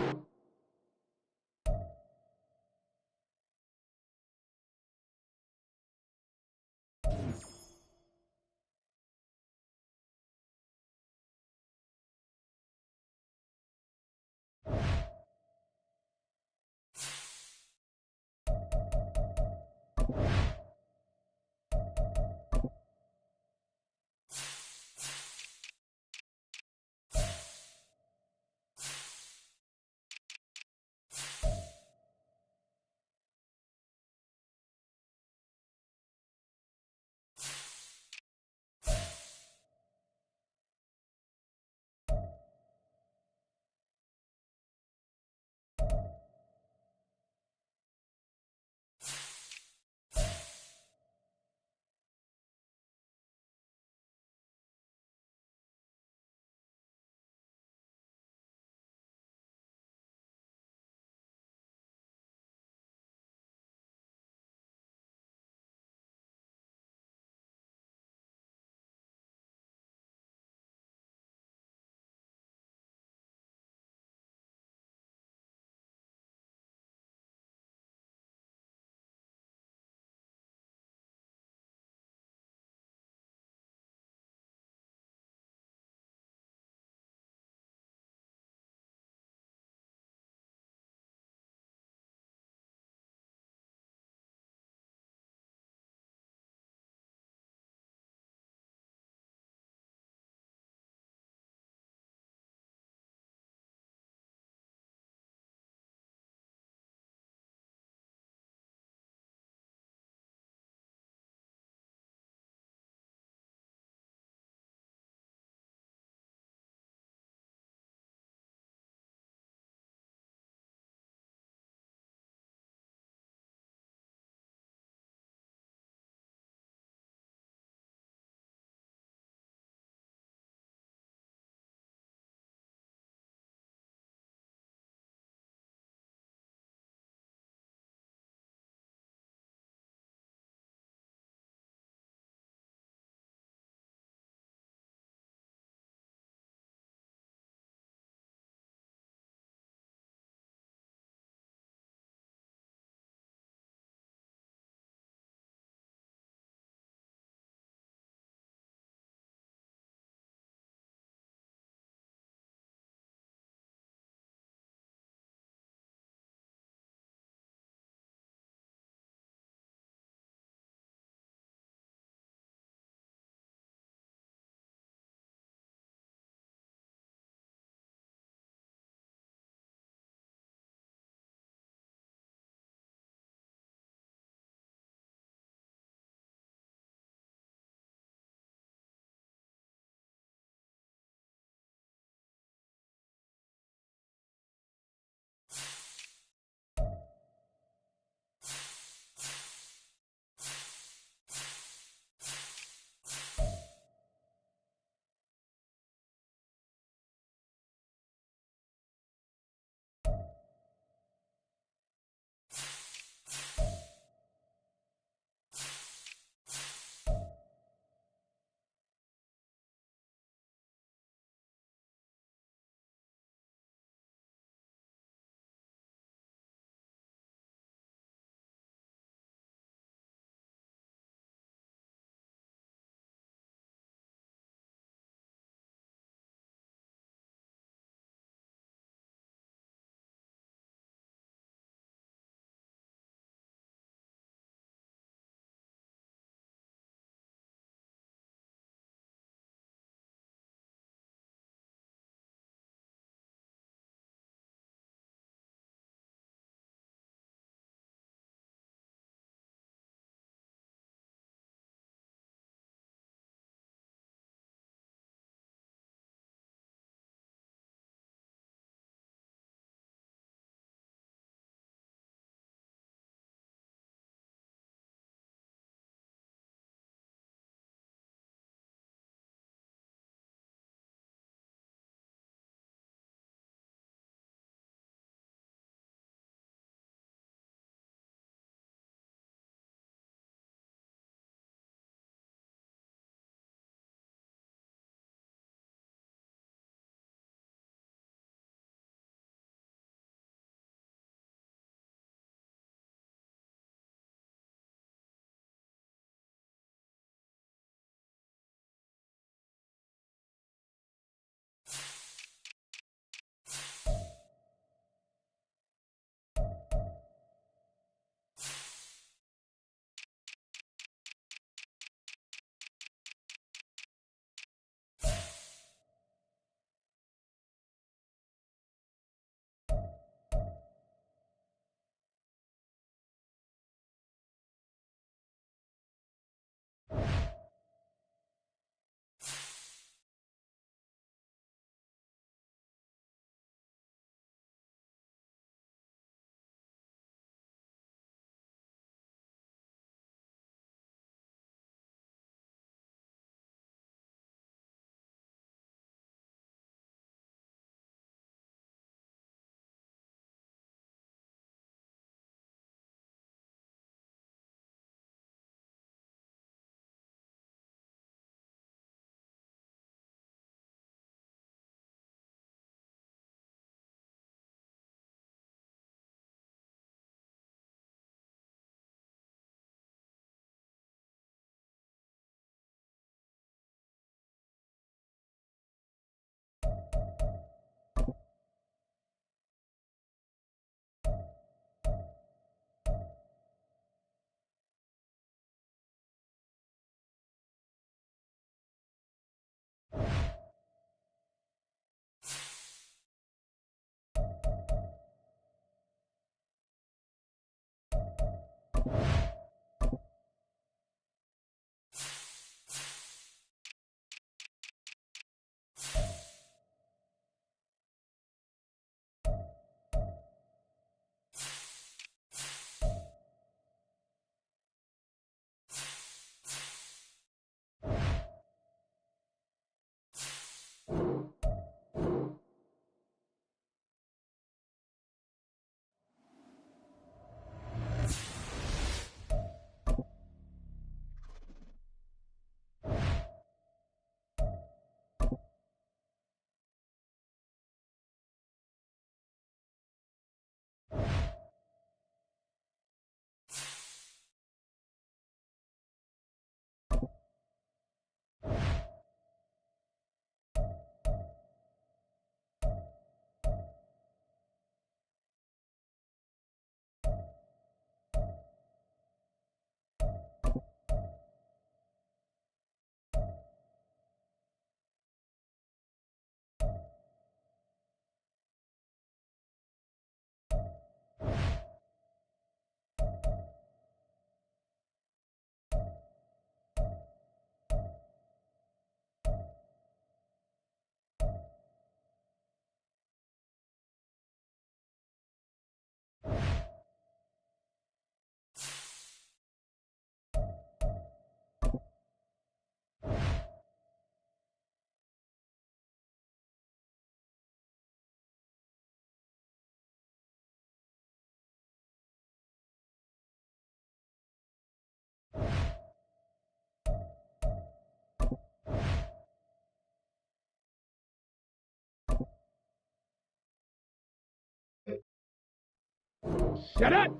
Set it!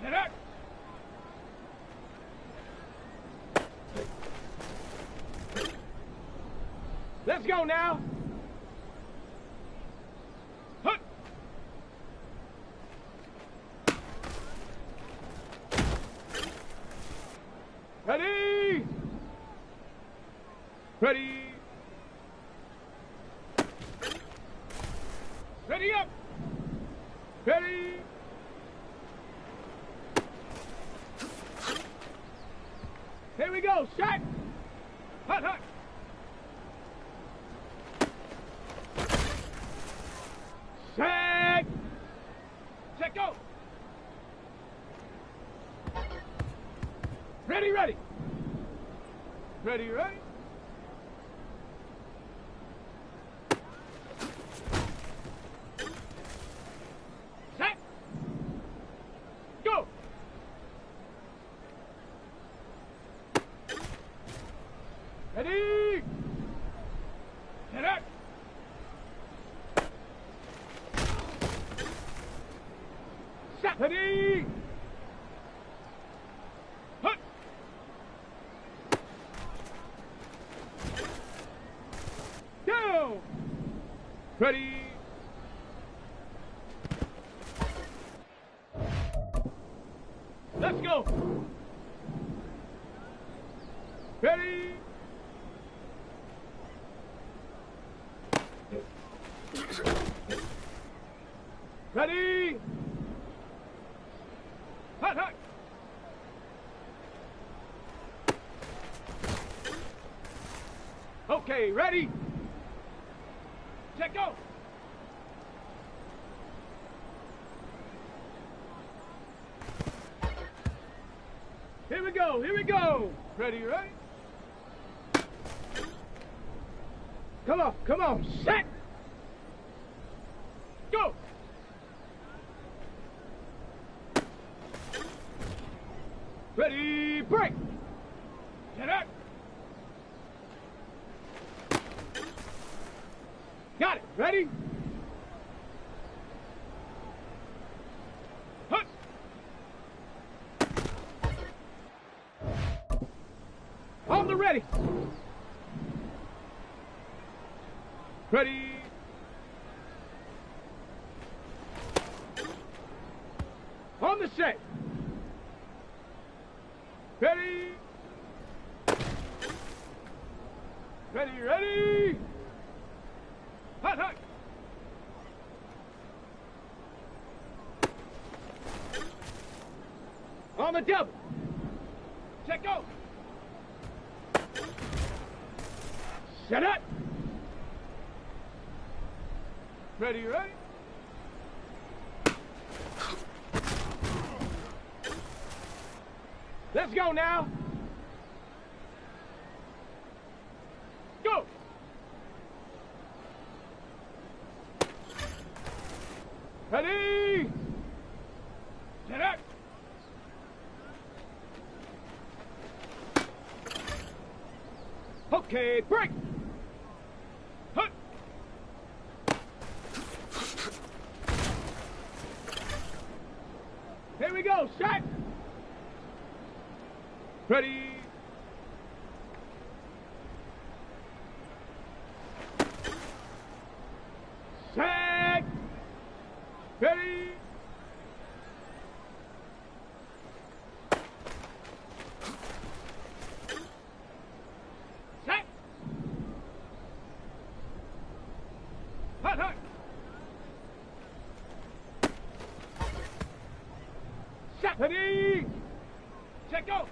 Set it! Let's go now! Hut! Ready! Ready! Ready up! Ready! Here we go, set! Hut, hut! Set! Set, go! Ready, ready! Ready, ready! Set! Go! Ready! Set up! Set! Ready! Hut! Go! Ready! Let's go! Ready! Ready! Hut, hut! Okay, ready? Set, go! Here we go, here we go! Ready, ready? Come on, set! Go! Ready, break! Set up! Got it, ready? Hut! On the ready! Ready! On the set! Ready! Ready, ready! Hut, hut! On the double. Check go. Set up. Ready, ready? Let's go now. Go. Ready. Set up. Okay, break. Hut. Here we go, shot. Ready. Set. Ready. Set. Hut, hut. Set. Ready. Check go.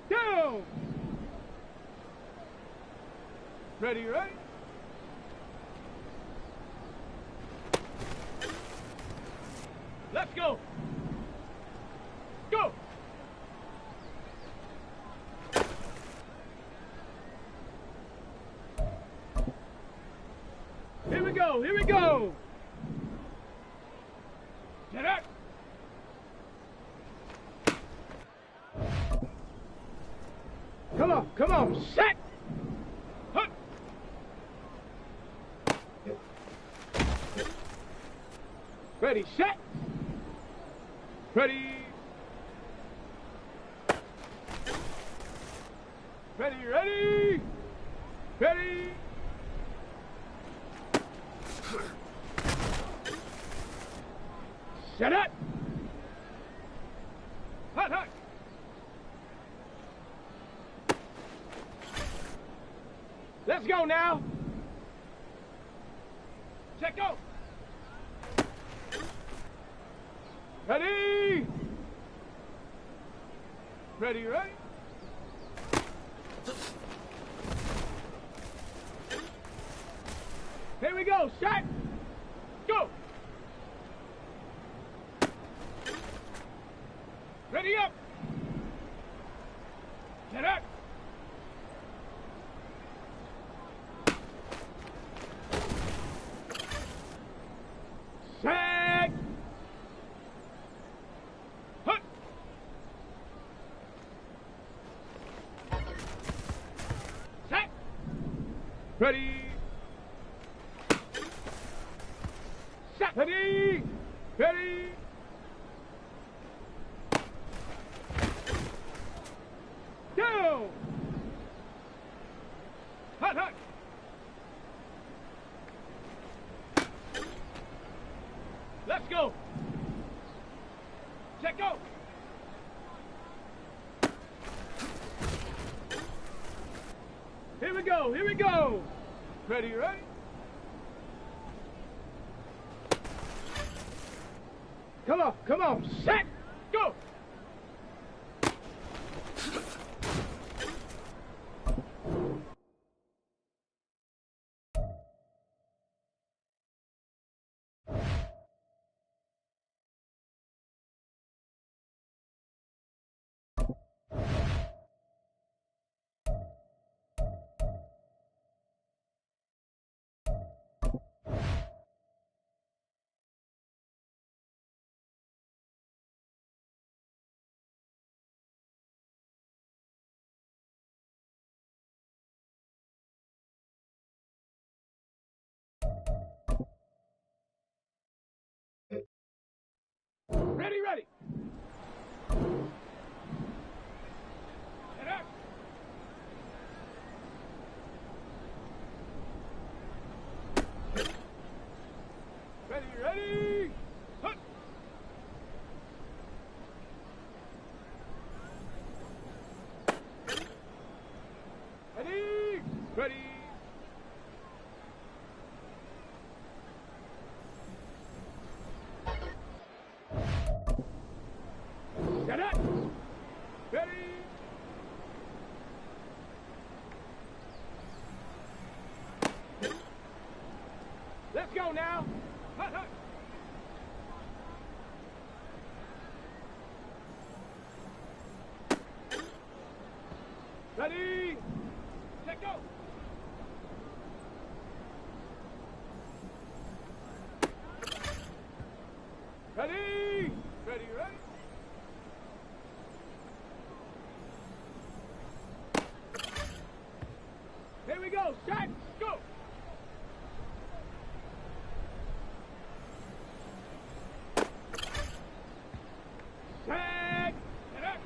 Down. Ready, ready? Let's go. Go. Here we go, here we go. Get up. Come on, set. Hut. Ready, set. Ready. Ready, ready. Ready. Set up. Hut, hut. Let's go now. Check go. Ready. Ready, ready. Here we go, shot. Go. Ready up. Get up. Set. Hut. Set. Ready. Set. Ready. Ready. Down. Hut, hut. Let's go. Check go. Here we go, here we go. Ready, ready? Come on, set, go. go now. Hut, hut. Ready. Let go. Ready. Ready, ready. Here we go. Set. Go. Set. Get up.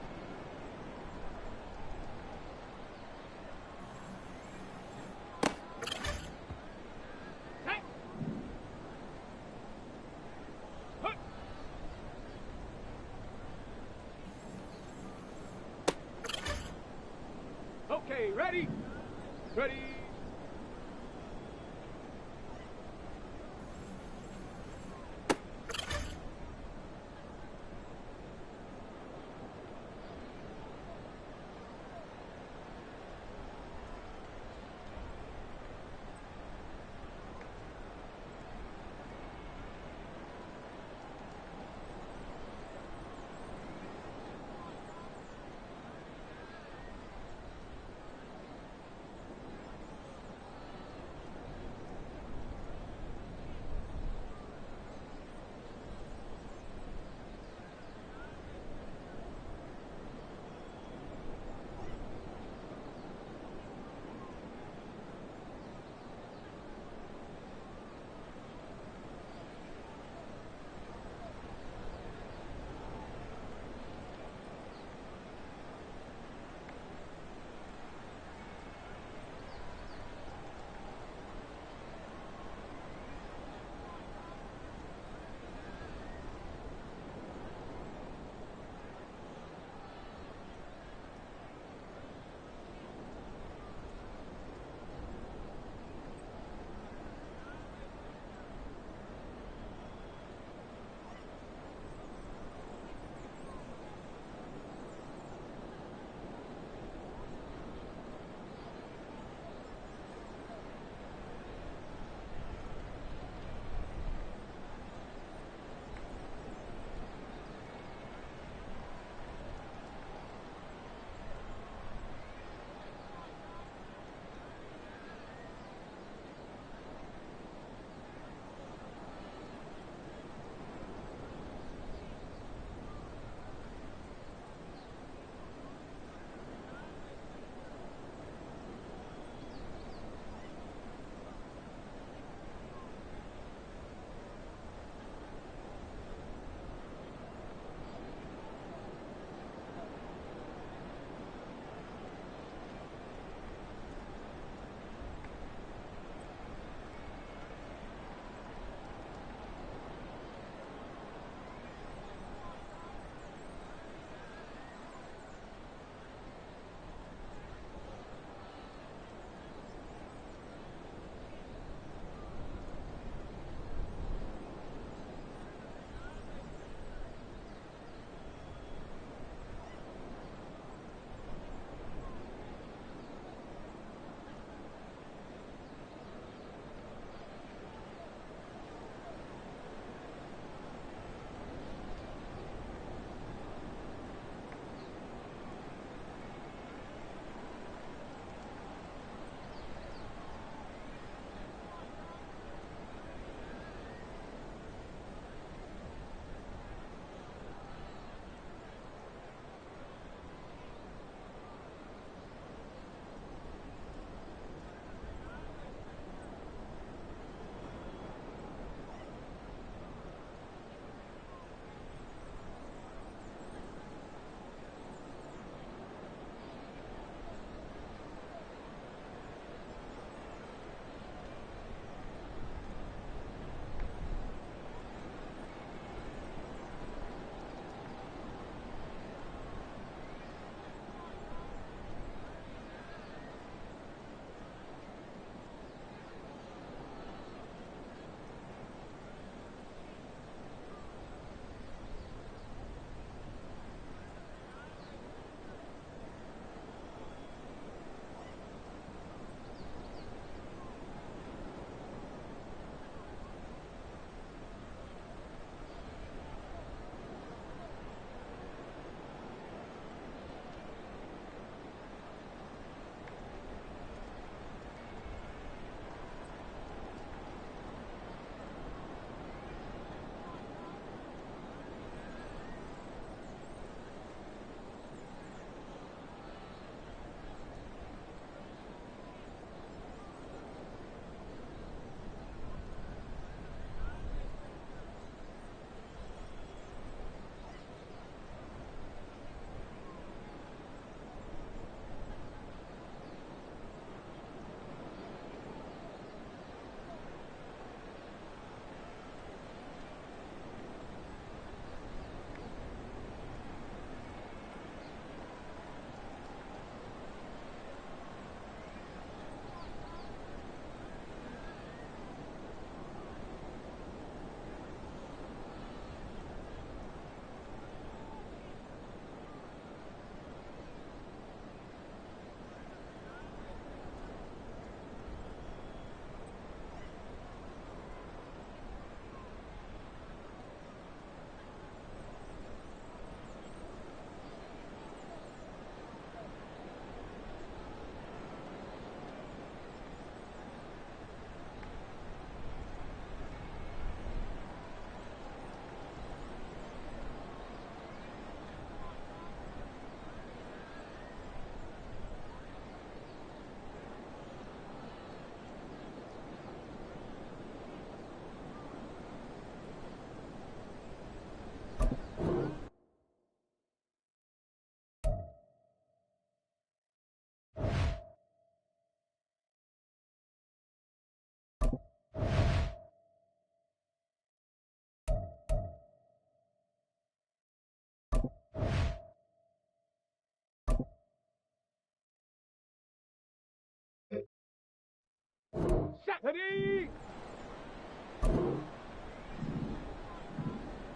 Ready?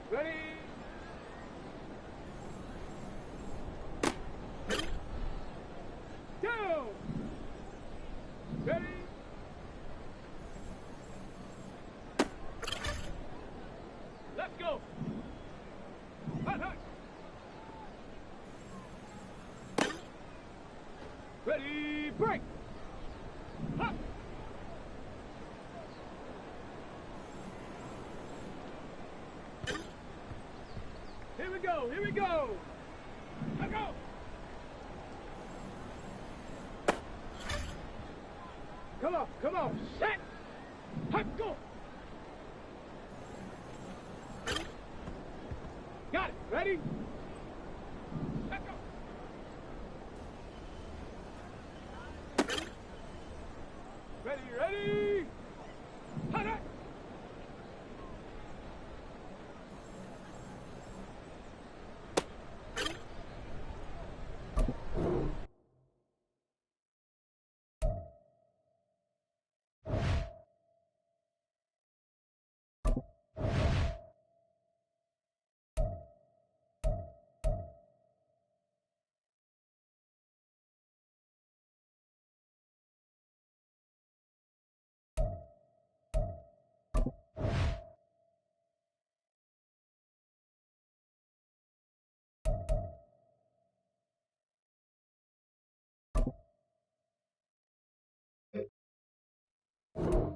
Ready? Go! Ready? Let's go! Hut, hut. Ready, break! Hut. Here we go, here we go! Let's go! Come on, set! Hut, go! Got it, ready? Let's go! Ready? Hut, hut.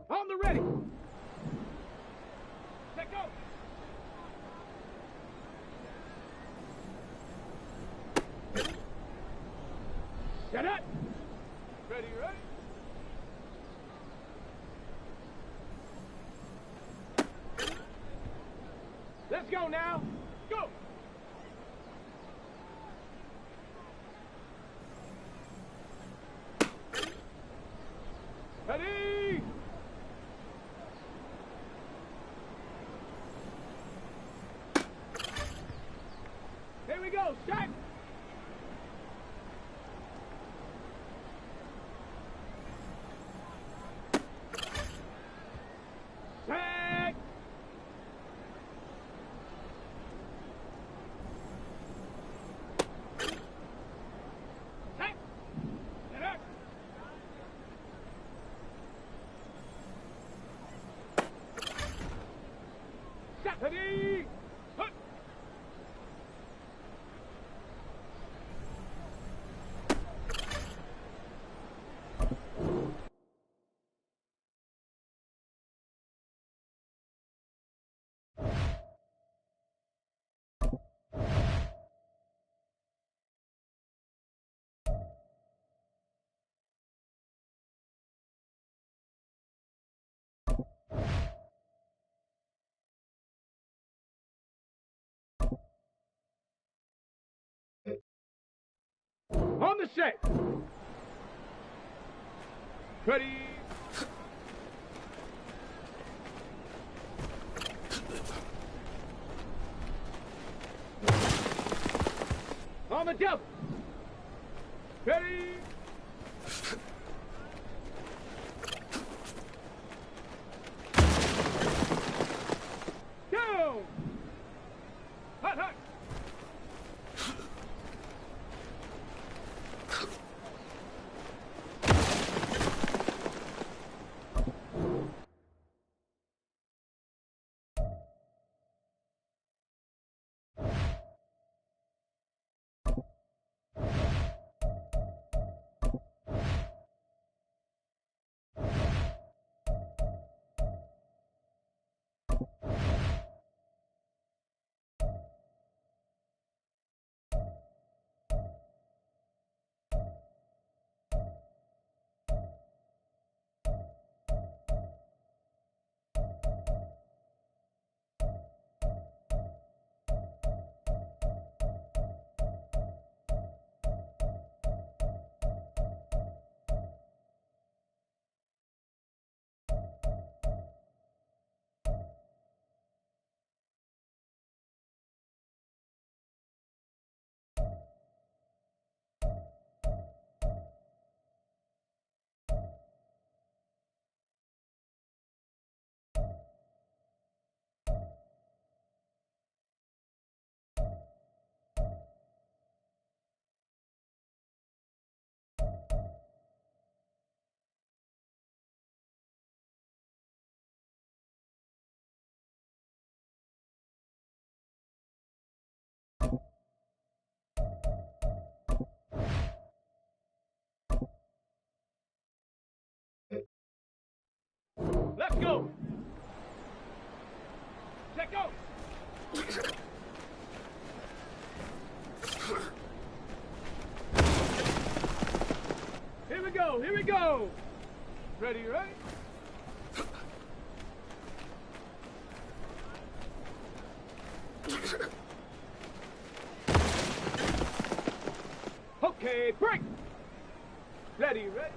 On the ready. Let go. Set it. Ready. Let's go now. Go. Ready. Here we go, start! Set! Set! Set up! Set! Ready! Hut! On the set. Ready. On the double. Ready. Down. Hut, hut. Let's go. Check go. Here we go. Here we go. Ready, ready? Okay, break. Ready, ready?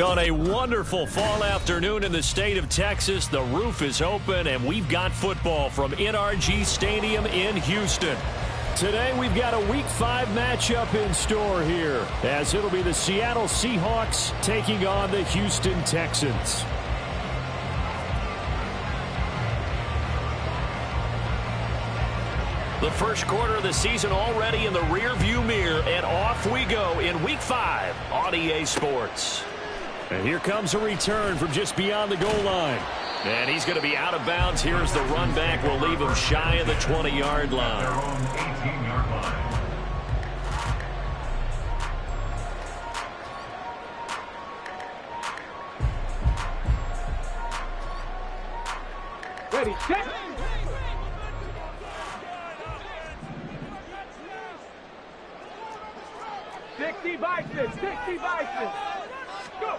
On a wonderful fall afternoon in the state of Texas, the roof is open, and we've got football from NRG Stadium in Houston. Today, we've got a Week 5 matchup in store here, as it'll be the Seattle Seahawks taking on the Houston Texans. The first quarter of the season already in the rearview mirror, and off we go in Week 5 on EA Sports. And here comes a return from just beyond the goal line. And he's going to be out of bounds. Here's the run back. We'll leave him shy of the 20-yard line. Their own 18-yard line. Ready, set. Bison, 60 Bison. Go.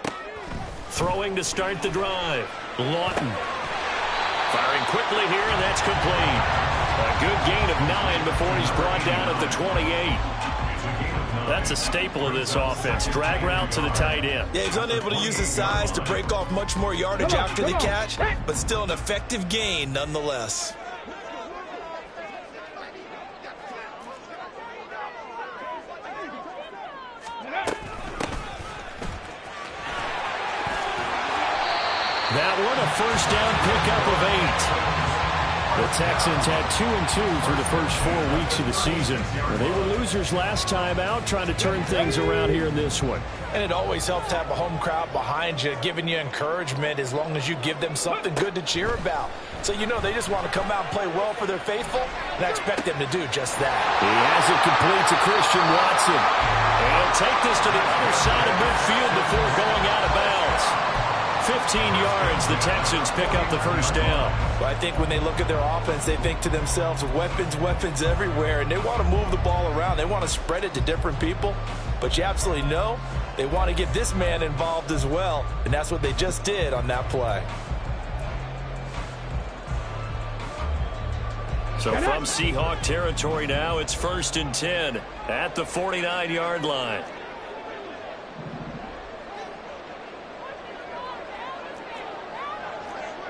Throwing to start the drive. Lawton. Firing quickly here, and that's complete. A good gain of 9 before he's brought down at the 28. That's a staple of this offense. Drag route to the tight end. Yeah, he's unable to use his size to break off much more yardage after the catch, but still an effective gain nonetheless. That one, a first down pickup of 8. The Texans had 2-2 through the first 4 weeks of the season. They were losers last time out, trying to turn things around here in this one. And it always helps to have a home crowd behind you, giving you encouragement as long as you give them something good to cheer about. So you know they just want to come out and play well for their faithful, and I expect them to do just that. He has it complete to Christian Watson. And take this to the other side of midfield before going out of bounds. 15 yards, the Texans pick up the first down. Well, I think when they look at their offense, they think to themselves, weapons everywhere, and they want to move the ball around. They want to spread it to different people, but you absolutely know they want to get this man involved as well, and that's what they just did on that play. So from Seahawk territory now, it's 1st and 10 at the 49-yard line.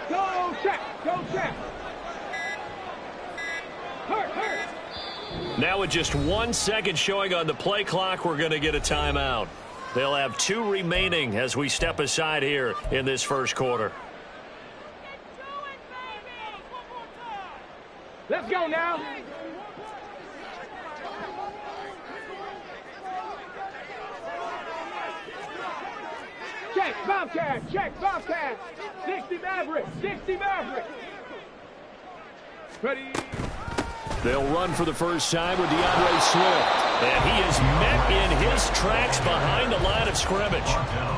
Go check, go check. Hurt. Now with just 1 second showing on the play clock, we're going to get a timeout. They'll have 2 remaining as we step aside here in this first quarter. Let's go now. Check, Bobcat, check, Bobcat. 60 Maverick, 60 Maverick. Ready. They'll run for the first time with DeAndre Swift. And he is met in his tracks behind the line of scrimmage.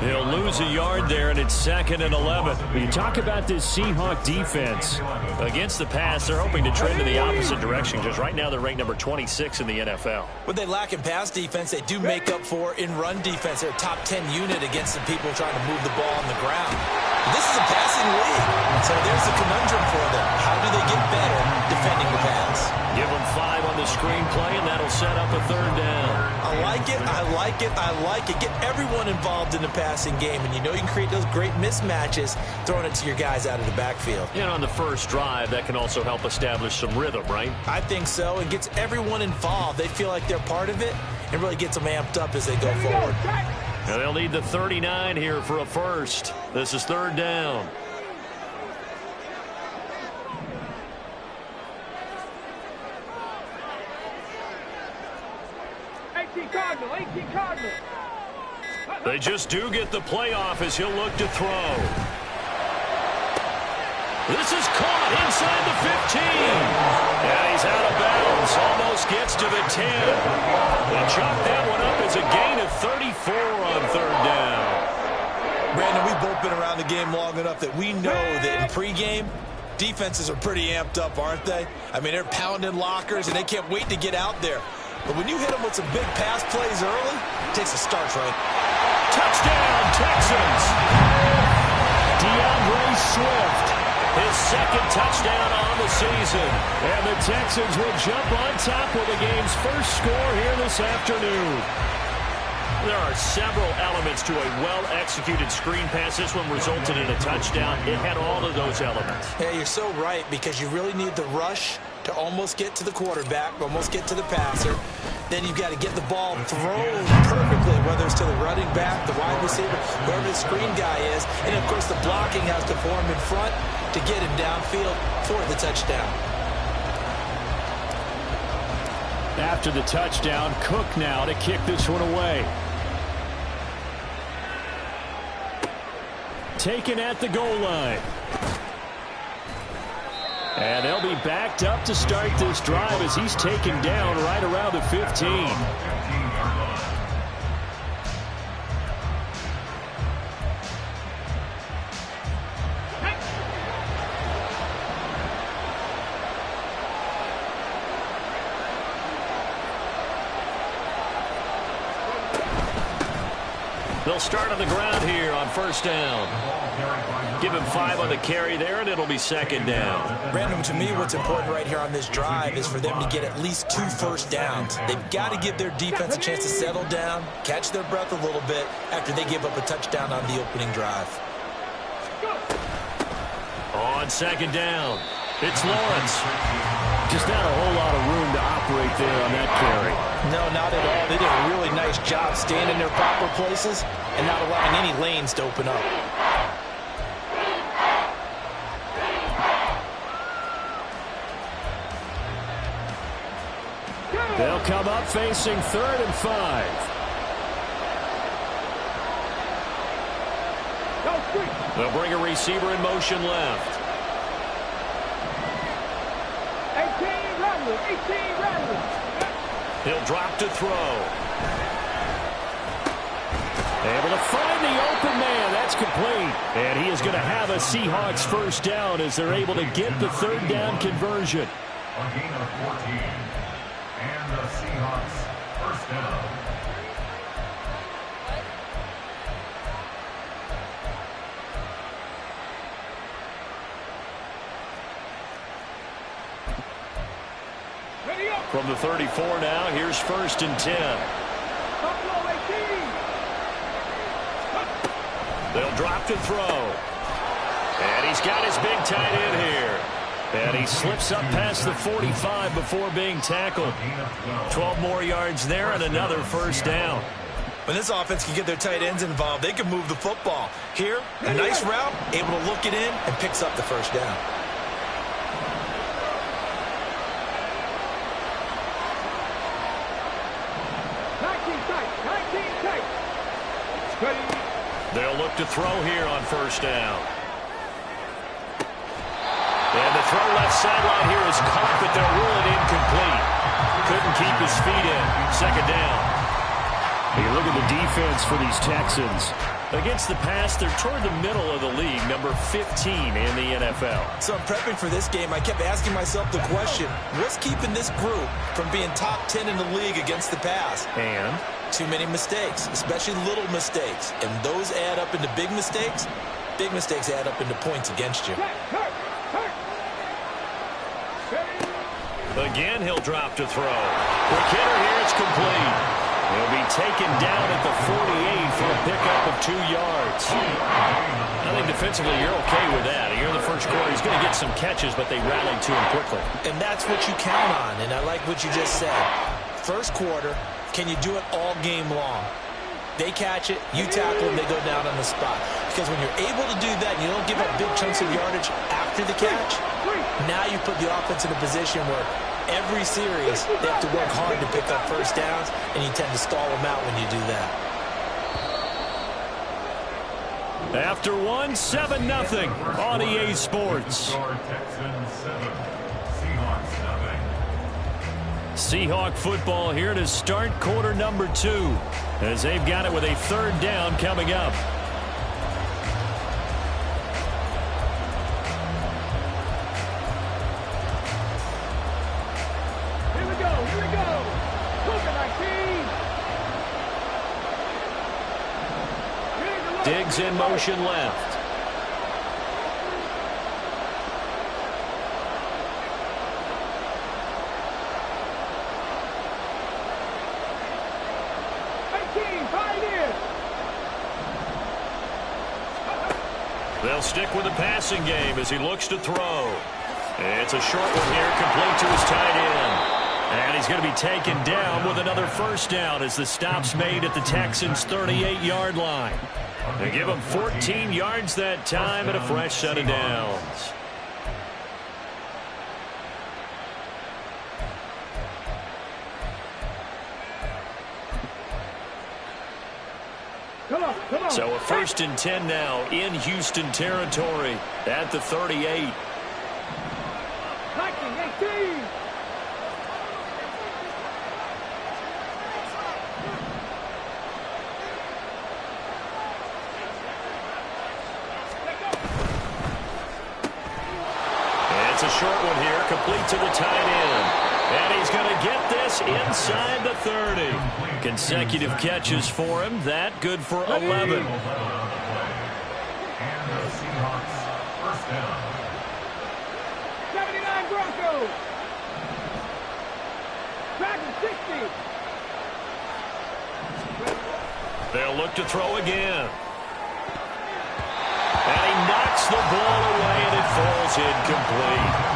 He'll lose a yard there, and it's 2nd and 11. When you talk about this Seahawk defense, against the pass, they're hoping to trend in the opposite direction, because right now they're ranked number 26 in the NFL. What they lack in pass defense, they do make up for in run defense. They're a top 10 unit against the people trying to move the ball on the ground. This is a passing league, so there's a conundrum for them. How do they get better defending the pass? Give them 5 on the screenplay, and that'll set up a 3rd down. I like it, I like it, I like it. Get everyone involved in the passing game, and you know you can create those great mismatches throwing it to your guys out of the backfield. And on the first drive, that can also help establish some rhythm, right? I think so. It gets everyone involved. They feel like they're part of it, and really gets them amped up as they go forward. And they'll need the 39 here for a first. This is 3rd down. Cardinal. They just do get the playoff as he'll look to throw. This is caught inside the 15. And he's out of bounds. Almost gets to the 10. And chalk that one up as a gain of 34 on 3rd down. Brandon, we've both been around the game long enough that we know that in pregame, defenses are pretty amped up, aren't they? I mean, they're pounding lockers, and they can't wait to get out there. But when you hit them with some big pass plays early, it takes a start, right? Touchdown, Texans! DeAndre Swift, his 2nd touchdown on the season. And the Texans will jump on top with the game's first score here this afternoon. There are several elements to a well-executed screen pass. This one resulted in a touchdown. It had all of those elements. Yeah, you're so right, because you really need the rush to almost get to the quarterback, almost get to the passer. Then you've got to get the ball thrown perfectly, whether it's to the running back, the wide receiver, whoever the screen guy is. And, of course, the blocking has to form in front to get him downfield for the touchdown. After the touchdown, Cook now to kick this one away. Taken at the goal line. And they'll be backed up to start this drive as he's taken down right around the 15. They'll start on the ground here on first down. Give him 5 on the carry there, and it'll be second down. Brandon, to me, what's important right here on this drive is for them to get at least 2 first downs. They've got to give their defense a chance to settle down, catch their breath a little bit after they give up a touchdown on the opening drive. On second down, it's Lawrence. Just not a whole lot of room to operate there on that carry. No, not at all. They did a really nice job staying in their proper places and not allowing any lanes to open up. They'll come up facing 3rd and 5. They'll bring a receiver in motion left. 18 Rattler. He'll drop to throw. Able to find the open man. That's complete. And he is going to have a Seahawks first down as they're able to get the 3rd down conversion. A gain of 14. And the Seahawks first down. From the 34 now, here's 1st and 10. They'll drop to throw. And he's got his big tight end here. And he slips up past the 45 before being tackled. 12 more yards there and another first down. When this offense can get their tight ends involved, they can move the football. Here, a nice route, able to look it in, and picks up the first down. They'll look to throw here on first down. And the throw left sideline here is caught, but they'll rule it incomplete. Couldn't keep his feet in. Second down. You look at the defense for these Texans. Against the pass, they're toward the middle of the league, number 15 in the NFL. So I'm prepping for this game. I kept asking myself the question, what's keeping this group from being top 10 in the league against the pass? And too many mistakes, especially little mistakes. And those add up into big mistakes. Big mistakes add up into points against you. again, he'll drop to throw. Quick hitter here, it's complete. He'll be taken down at the 48 for a pickup of 2 yards. I think defensively you're okay with that. Here in the first quarter, he's going to get some catches, but they rallied to him quickly. And that's what you count on, and I like what you just said. First quarter, can you do it all game long? They catch it, you tackle them, they go down on the spot. Because when you're able to do that and you don't give up big chunks of yardage after the catch, now you put the offense in a position where every series they have to work hard to pick up first downs, and you tend to stall them out when you do that. After one, 7-0 on EA Sports. Texans 7, Seahawks 0. Seahawk football here to start quarter number 2 as they've got it with a third down coming up. Here we go, here we go. Cougar 19. Diggs in motion left. They'll stick with the passing game as he looks to throw. It's a short one here, complete to his tight end. And he's going to be taken down with another first down as the stop's made at the Texans' 38-yard line. They give him 14 yards that time and a fresh set of downs. Come on. So a 1st and 10 now in Houston territory at the 38. 19, 18. It's a short one here, complete to the tight end. And he's going to get this inside the 30. Consecutive catches for him. That good for 11. And the Seahawks first down. 79 Broncos. Dragon 60. They'll look to throw again. And he knocks the ball away, and it falls incomplete.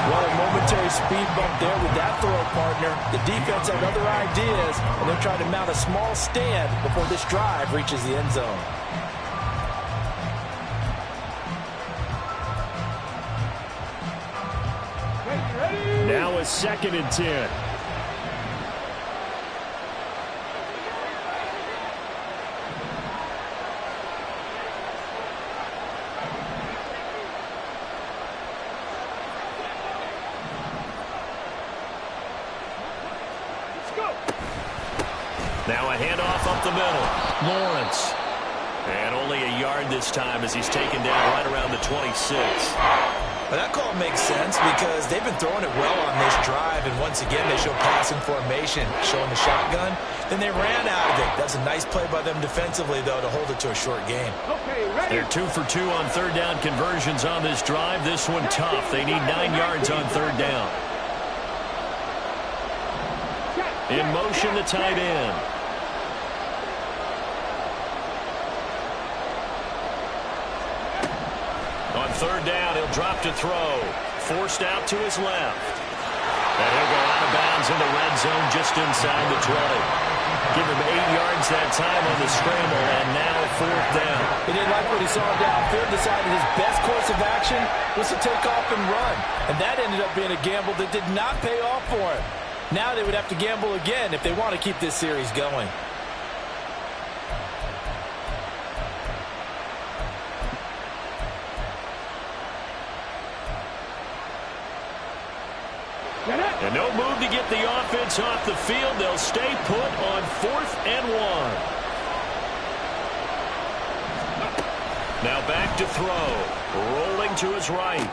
Well, a momentary speed bump there with that throw, partner. The defense had other ideas, and they're trying to mount a small stand before this drive reaches the end zone. Now a 2nd and 10. Now a handoff up the middle. Lawrence. And only a yard this time as he's taken down right around the 26. Well, that call makes sense because they've been throwing it well on this drive, and once again they show passing formation, showing the shotgun. Then they ran out of it. That's a nice play by them defensively, though, to hold it to a short game. Okay, ready. They're 2 for 2 on 3rd down conversions on this drive. This one tough. They need 9 yards on 3rd down. In motion, the tight end. On 3rd down, he'll drop to throw. Forced out to his left. And he'll go out of bounds in the red zone just inside the 20. Give him 8 yards that time on the scramble, and now 4th down. He didn't like what he saw downfield, decided his best course of action was to take off and run. And that ended up being a gamble that did not pay off for him. Now they would have to gamble again if they want to keep this series going. And no move to get the offense off the field. They'll stay put on 4th and 1. Now back to throw. Rolling to his right.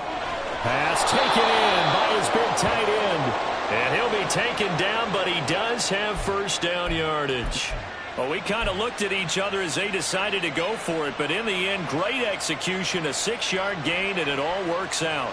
Pass taken in by his big tight end. And he'll be taken down, but he does have 1st down yardage. Well, we kind of looked at each other as they decided to go for it, but in the end, great execution, a 6-yard gain, and it all works out.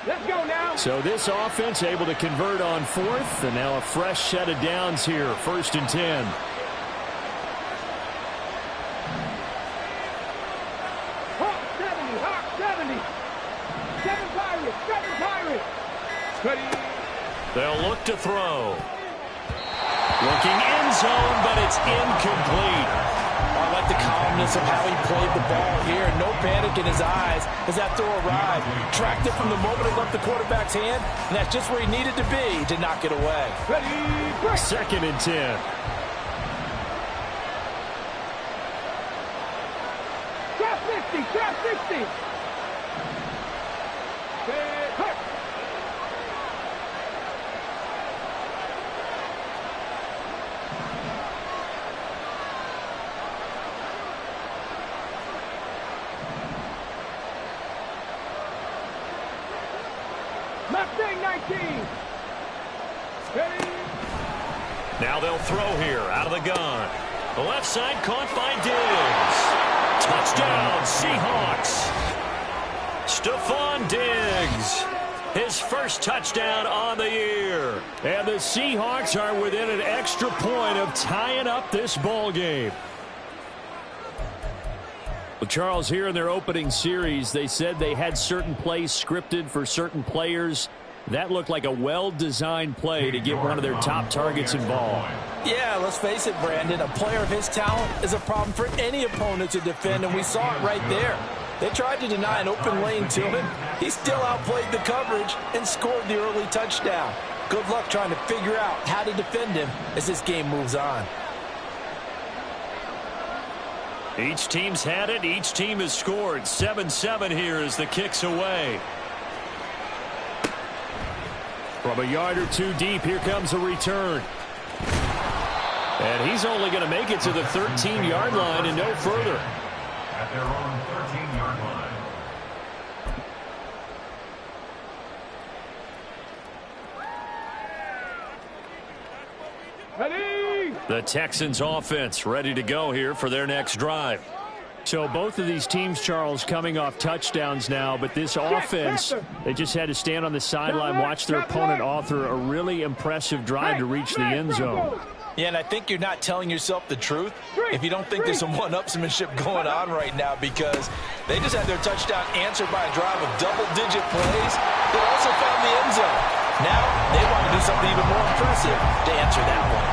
Let's go now. So this offense able to convert on 4th, and now a fresh set of downs here, 1st and 10. Hawk 70. 7 Pirates. Ready. They'll look to throw. Looking end zone, but it's incomplete. I like the calmness of how he played the ball here. No panic in his eyes as that throw arrived. Tracked it from the moment it left the quarterback's hand, and that's just where he needed to be to knock it away. Ready. 2nd and 10. Trap 60. Hurt. Mustang 19. Ready. Now they'll throw here out of the gun. The left side caught by Diggs. Touchdown, Seahawks. Stephon Diggs. his first touchdown on the year. And the Seahawks are within an extra point of tying up this ball game. Well, Charles, here in their opening series, they said they had certain plays scripted for certain players. That looked like a well-designed play to get one of their top targets involved. Yeah, let's face it, Brandon. A player of his talent is a problem for any opponent to defend, and we saw it right there. They tried to deny an open lane to him. He still outplayed the coverage and scored the early touchdown. Good luck trying to figure out how to defend him as this game moves on. Each team's had it. Each team has scored. 7-7 here as the kick's away. From a yard or two deep, here comes a return. And he's only going to make it to the 13-yard line and no further. At their own 13-yard line. Ready? The Texans offense ready to go here for their next drive. So both of these teams, Charles, coming off touchdowns now, but this offense, they just had to stand on the sideline, watch their opponent author a really impressive drive to reach the end zone. Yeah, and I think you're not telling yourself the truth if you don't think there's some one-upsmanship going on right now, because they just had their touchdown answered by a drive of double-digit plays that also found the end zone. Now they want to do something even more impressive to answer that one.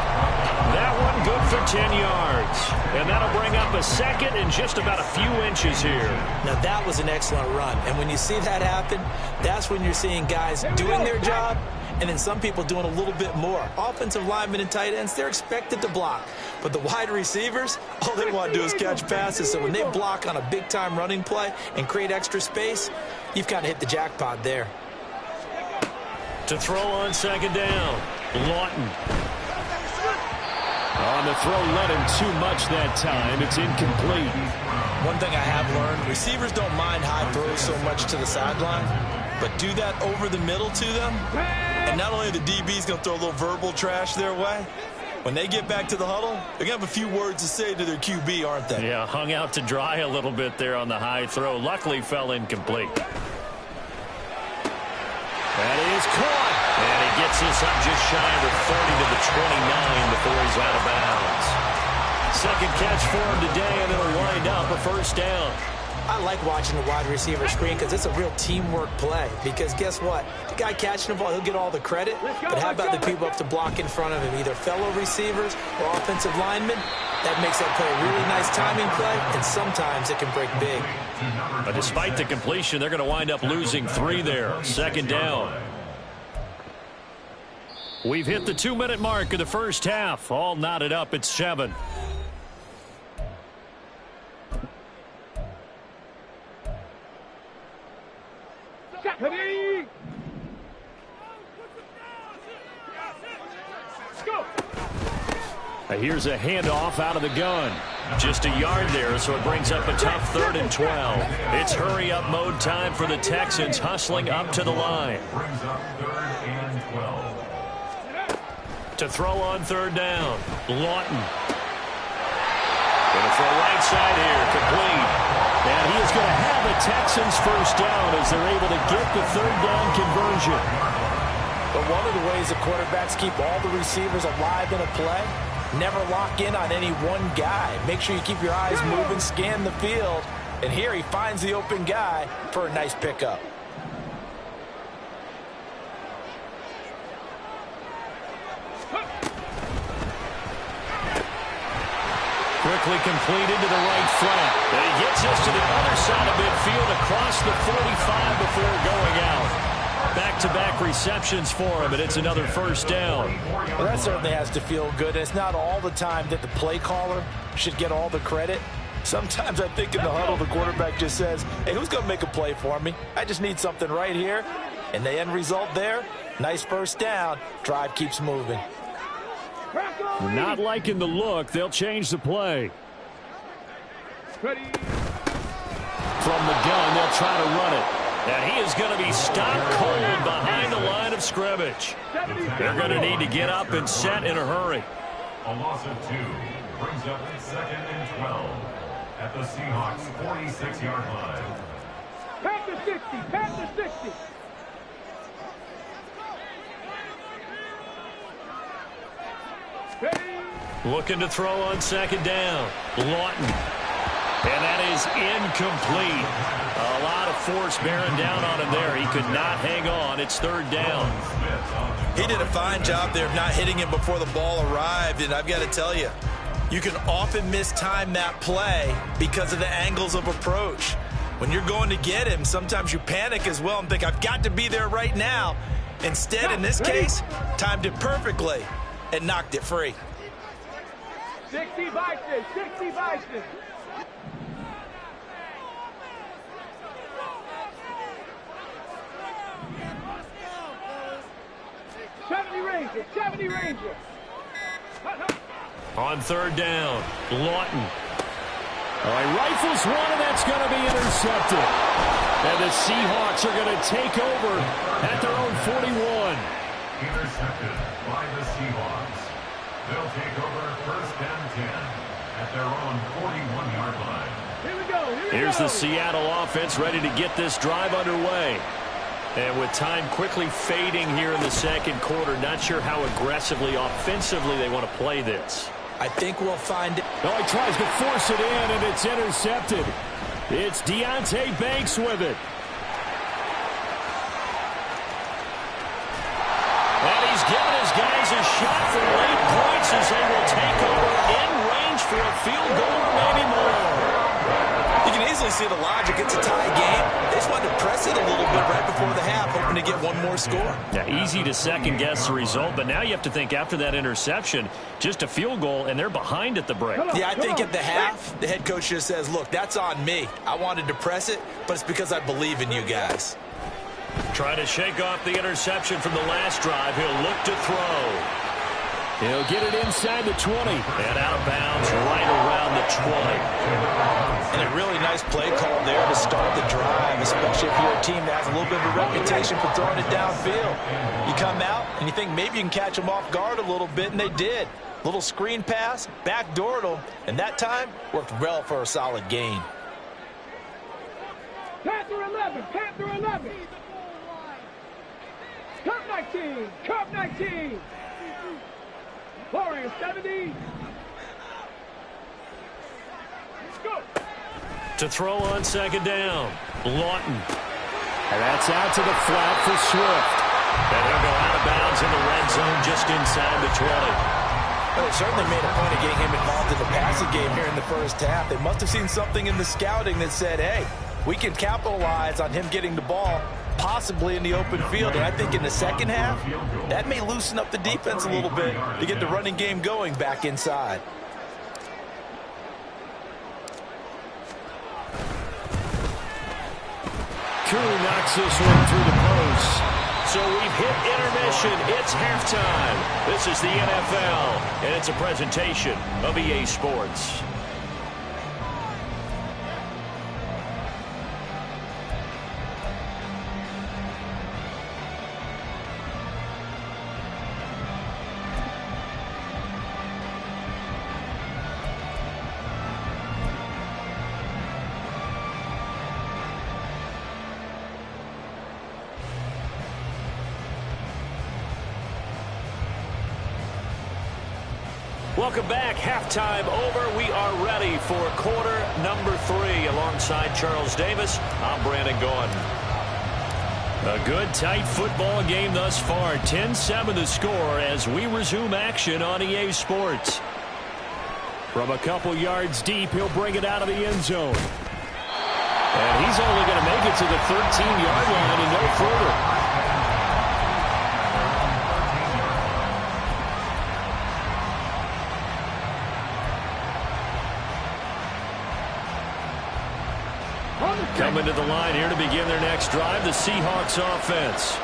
That one good for 10 yards. And that'll bring up a second and just about a few inches here. Now that was an excellent run. And when you see that happen, that's when you're seeing guys doing their job and then some people doing a little bit more. Offensive linemen and tight ends, they're expected to block. But the wide receivers, all they want to do is catch passes. So when they block on a big-time running play and create extra space, you've kind of hit the jackpot there. To throw on second down, Lawton. On the throw, let him too much that time. It's incomplete. One thing I have learned, receivers don't mind high throws so much to the sideline, but do that over the middle to them, and not only the DB's going to throw a little verbal trash their way, when they get back to the huddle, they're going to have a few words to say to their QB, aren't they? Yeah, hung out to dry a little bit there on the high throw. Luckily fell incomplete. That is caught. And he gets this up just shy of the 30 to the 29 before he's out of bounds. Second catch for him today, and it'll wind up a first down. I like watching the wide receiver screen because it's a real teamwork play. Because guess what? The guy catching the ball, he'll get all the credit. But how about the people up to block in front of him, either fellow receivers or offensive linemen? That makes that play a really nice timing play, and sometimes it can break big. But despite the completion, they're going to wind up losing 3 there. Second down. We've hit the 2-minute mark of the first half. All knotted up at 7. Ready? Go. Here's a handoff out of the gun. Just a yard there, so it brings up a tough 3rd and 12. It's hurry-up mode time for the Texans, hustling up to the line. Brings up 3rd and 12. To throw on 3rd down, Lawton. Going to throw right side here, complete. And he is going to have the Texans first down as they're able to get the 3rd down conversion. But one of the ways the quarterbacks keep all the receivers alive in a play, never lock in on any one guy. Make sure you keep your eyes moving, scan the field. And here he finds the open guy for a nice pickup. Quickly completed to the right flat. And he gets us to the other side of midfield across the 45 before going out. Back-to-back receptions for him, and it's another first down. Well, that certainly has to feel good. It's not all the time that the play caller should get all the credit. Sometimes I think in the huddle, the quarterback just says, hey, who's going to make a play for me? I just need something right here. And the end result there, nice first down. Drive keeps moving. Not liking the look. They'll change the play. Ready? From the gun, they'll try to run it. And he is going to be stopped cold behind the line of scrimmage. They're going to need to get up and set in a hurry. A loss of 2 brings up 2nd and 12 at the Seahawks 46-yard line. Panther 60, Panther 60. Looking to throw on second down. Lawton. And that is incomplete. A lot of force bearing down on him there. He could not hang on. It's third down. He did a fine job there of not hitting him before the ball arrived, and I've got to tell you, you can often mistime that play because of the angles of approach. When you're going to get him, sometimes you panic as well and think, I've got to be there right now. Instead, in this case, timed it perfectly and knocked it free. 60 Bison, 60 Bison. 70 Ranger, 70 Ranger. On third down, Lawton. He rifles one, and that's going to be intercepted. And the Seahawks are going to take over at their own 41. Intercepted by the Seahawks. They'll take over first and 10 at their own 41-yard line. Here we go, here we go. Here's the Seattle offense ready to get this drive underway. And with time quickly fading here in the second quarter, not sure how aggressively, offensively they want to play this. I think we'll find it. Oh, he tries to force it in, and it's intercepted. It's Deonte Banks with it. And he's given his guys a shot for late points as they will take over in range for a field goal or maybe more. You can easily see the logic. It's a tie game. They just wanted to press it a little bit right before the half, hoping to get one more score. Yeah, easy to second-guess the result, but now you have to think after that interception, just a field goal, and they're behind at the break. Yeah, I think at the half, the head coach just says, look, that's on me. I wanted to press it, but it's because I believe in you guys. Trying to shake off the interception from the last drive. He'll look to throw. He'll get it inside the 20. And out of bounds right around the 20. And a really nice play call there to start the drive, especially if you're a team that has a little bit of a reputation for throwing it downfield. You come out and you think maybe you can catch them off guard a little bit, and they did. Little screen pass, backdoored them, and that time worked well for a solid gain. Panther 11, Panther 11. Cup 19, Cup 19. Warriors 70. Let's go. To throw on second down, Lawton. And that's out to the flat for Swift. And he'll go out of bounds in the red zone just inside the 20. Well, they certainly made a point of getting him involved in the passing game here in the first half. They must have seen something in the scouting that said, hey, we can capitalize on him getting the ball, possibly in the open field. And I think in the second half, that may loosen up the defense a little bit to get the running game going back inside. Koo knocks this one through the post. So we've hit intermission. It's halftime. This is the NFL, and it's a presentation of EA Sports. Welcome back. Halftime over. We are ready for quarter number 3. Alongside Charles Davis, I'm Brandon Gaudin. A good, tight football game thus far. 10-7 the score as we resume action on EA Sports. From a couple yards deep, he'll bring it out of the end zone. And he's only going to make it to the 13-yard line and no further. Coming to the line here to begin their next drive, the Seahawks offense.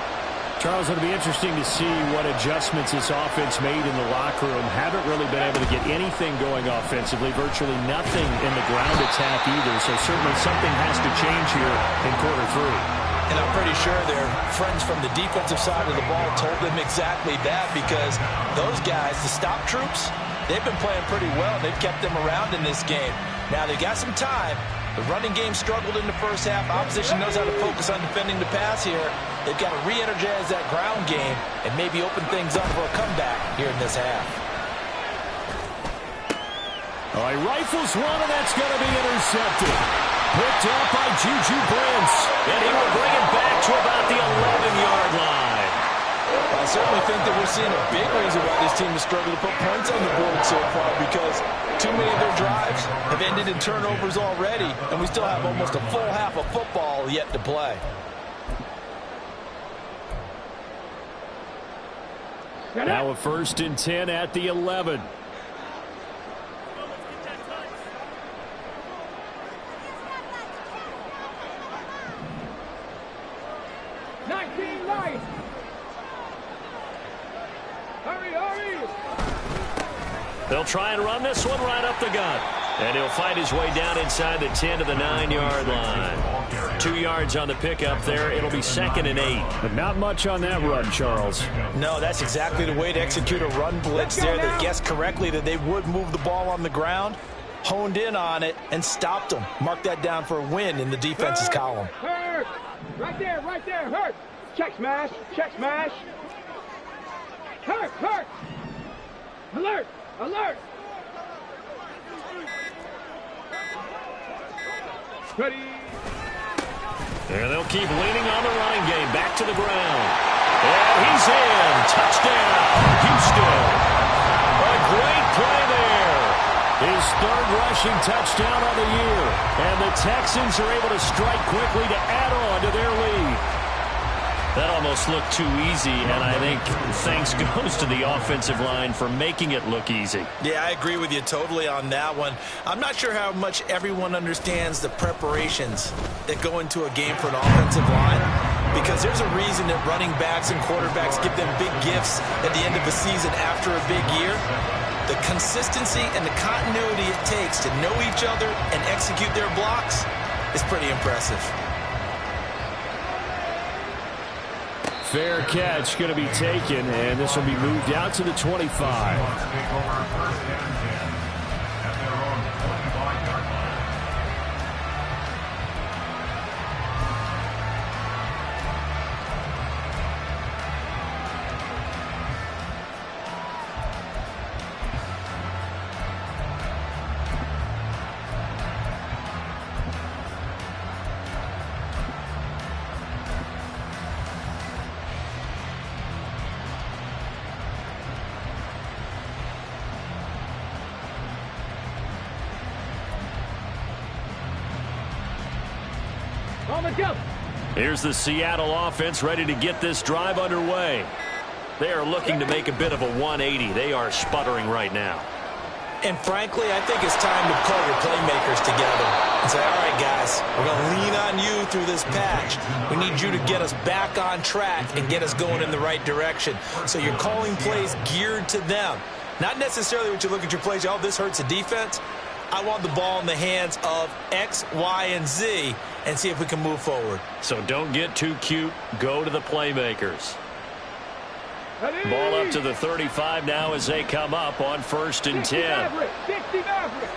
Charles, it'll be interesting to see what adjustments this offense made in the locker room. Haven't really been able to get anything going offensively, virtually nothing in the ground attack either. So certainly something has to change here in quarter 3. And I'm pretty sure their friends from the defensive side of the ball told them exactly that, because those guys, the stop troops, they've been playing pretty well. They've kept them around in this game. Now they got some time. The running game struggled in the first half. Opposition knows how to focus on defending the pass here. They've got to re-energize that ground game and maybe open things up for a comeback here in this half. Oh, he rifles one, and that's going to be intercepted. Picked up by Juju Brents. And he will bring it back to about the 11-yard line. I certainly think that we're seeing a big reason why this team has struggled to put points on the board so far, because too many of their drives have ended in turnovers already, and we still have almost a full half of football yet to play. Now a 1st and 10 at the 11. They'll try and run this one right up the gut. And he'll fight his way down inside the 10 to the 9-yard line. 2 yards on the pickup there. It'll be 2nd and 8. But not much on that run, Charles. No, that's exactly the way to execute a run blitz there. They guessed correctly that they would move the ball on the ground, honed in on it, and stopped them. Mark that down for a win in the defense's column. Hurt! Right there, hurt! Check smash, Hurt! Alert! Ready. And they'll keep leaning on the running game. Back to the ground. And he's in. Touchdown, Houston. A great play there. His 3rd rushing touchdown on the year. And the Texans are able to strike quickly to add on to their lead. That almost looked too easy, and I think thanks goes to the offensive line for making it look easy. Yeah, I agree with you totally on that one. I'm not sure how much everyone understands the preparations that go into a game for an offensive line, because there's a reason that running backs and quarterbacks give them big gifts at the end of the season after a big year. The consistency and the continuity it takes to know each other and execute their blocks is pretty impressive. Fair catch going to be taken, and this will be moved out to the 25. Take over 1st and 10 at their own 25-yard line. Here's the Seattle offense ready to get this drive underway. They are looking to make a bit of a 180. They are sputtering right now. And frankly, I think it's time to call your playmakers together and say, all right, guys, we're going to lean on you through this patch. We need you to get us back on track and get us going in the right direction. So you're calling plays geared to them. Not necessarily what you look at your plays, oh, this hurts the defense. I want the ball in the hands of X, Y, and Z and see if we can move forward. So don't get too cute. Go to the playmakers. Ball up to the 35 now as they come up on 1st and 10. 60 Maverick.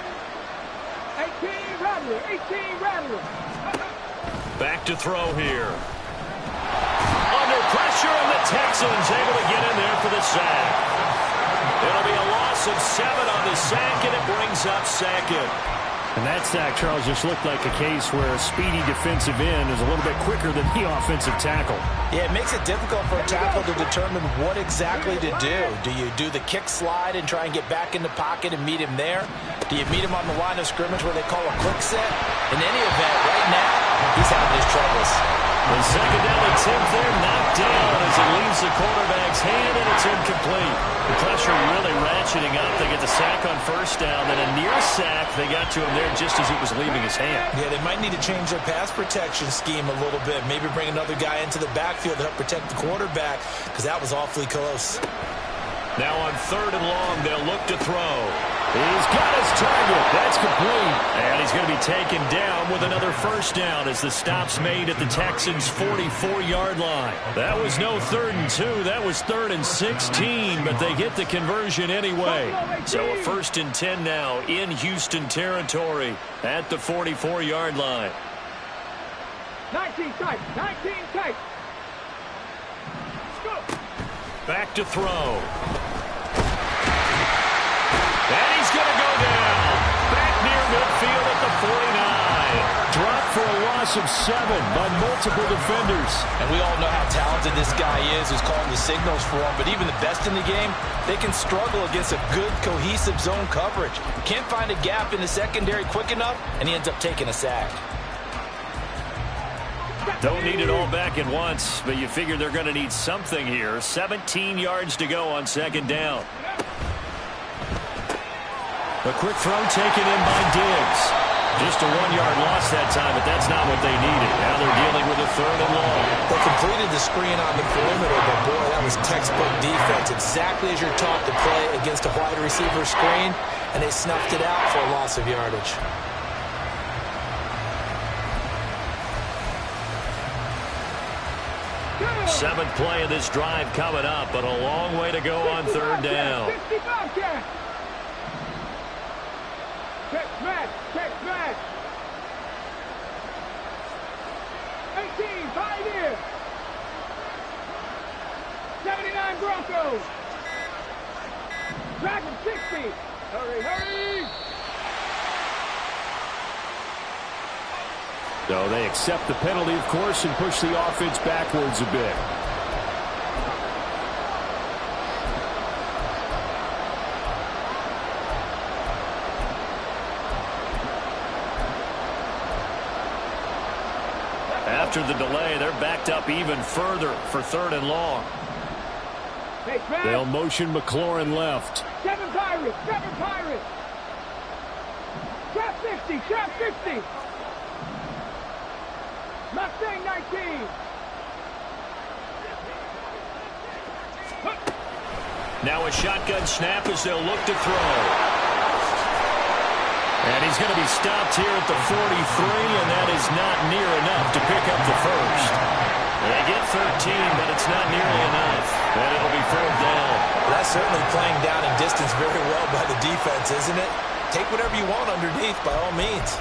18 Rattler. 18 Rattler. Back to throw here. Under pressure, and the Texans able to get in there for the sack. It'll be a loss of 7 on the sack, and it brings up 2nd. And that sack, Charles, just looked like a case where a speedy defensive end is a little bit quicker than the offensive tackle. Yeah, it makes it difficult for a tackle to determine what exactly to do. Do you do the kick slide and try and get back in the pocket and meet him there? Do you meet him on the line of scrimmage where they call a quick set? In any event, right now, he's having his troubles. The 2nd down and 10th there, knocked down as it leaves the quarterback's hand, and it's incomplete. The pressure really ratcheting up. They get the sack on 1st down, then a near sack. They got to him there just as it was leaving his hand. Yeah, they might need to change their pass protection scheme a little bit. Maybe bring another guy into the backfield to help protect the quarterback, because that was awfully close. Now on 3rd and long, they'll look to throw. He's got his target. That's complete. And he's going to be taken down with another 1st down as the stop's made at the Texans' 44-yard line. That was no 3rd and 2. That was 3rd and 16, but they get the conversion anyway. So a 1st and 10 now in Houston territory at the 44-yard line. 19 tight. 19 tight. Back to throw. And he's going to go down. loss of 7 by multiple defenders. And we all know how talented this guy is who's calling the signals for him. But even the best in the game, they can struggle against a good, cohesive zone coverage. Can't find a gap in the secondary quick enough, and he ends up taking a sack. Don't need it all back at once, but you figure they're going to need something here. 17 yards to go on second down. A quick throw taken in by Diggs. Just a 1-yard loss that time, but that's not what they needed. Now they're dealing with a 3rd and long. They completed the screen on the perimeter, but boy, that was textbook defense. Exactly as you're taught to play against a wide receiver screen, and they snuffed it out for a loss of yardage. Seventh play of this drive coming up, but a long way to go on 3rd down. Check smash, check smash. 18, 5 here. 79 Broncos. Dragon 60. Hurry, hurry. So they accept the penalty, of course, and push the offense backwards a bit. After the delay, they're backed up even further for 3rd and long. They'll motion McLaurin left. 7 Pirates, 7 Pirates. Trap 60, trap 60. Mustang 19. Now a shotgun snap as they'll look to throw. And he's going to be stopped here at the 43, and that is not near enough to pick up the first. They get 13, but it's not nearly enough. And it'll be 4th down. That's certainly playing down in distance very well by the defense, isn't it? Take whatever you want underneath, by all means.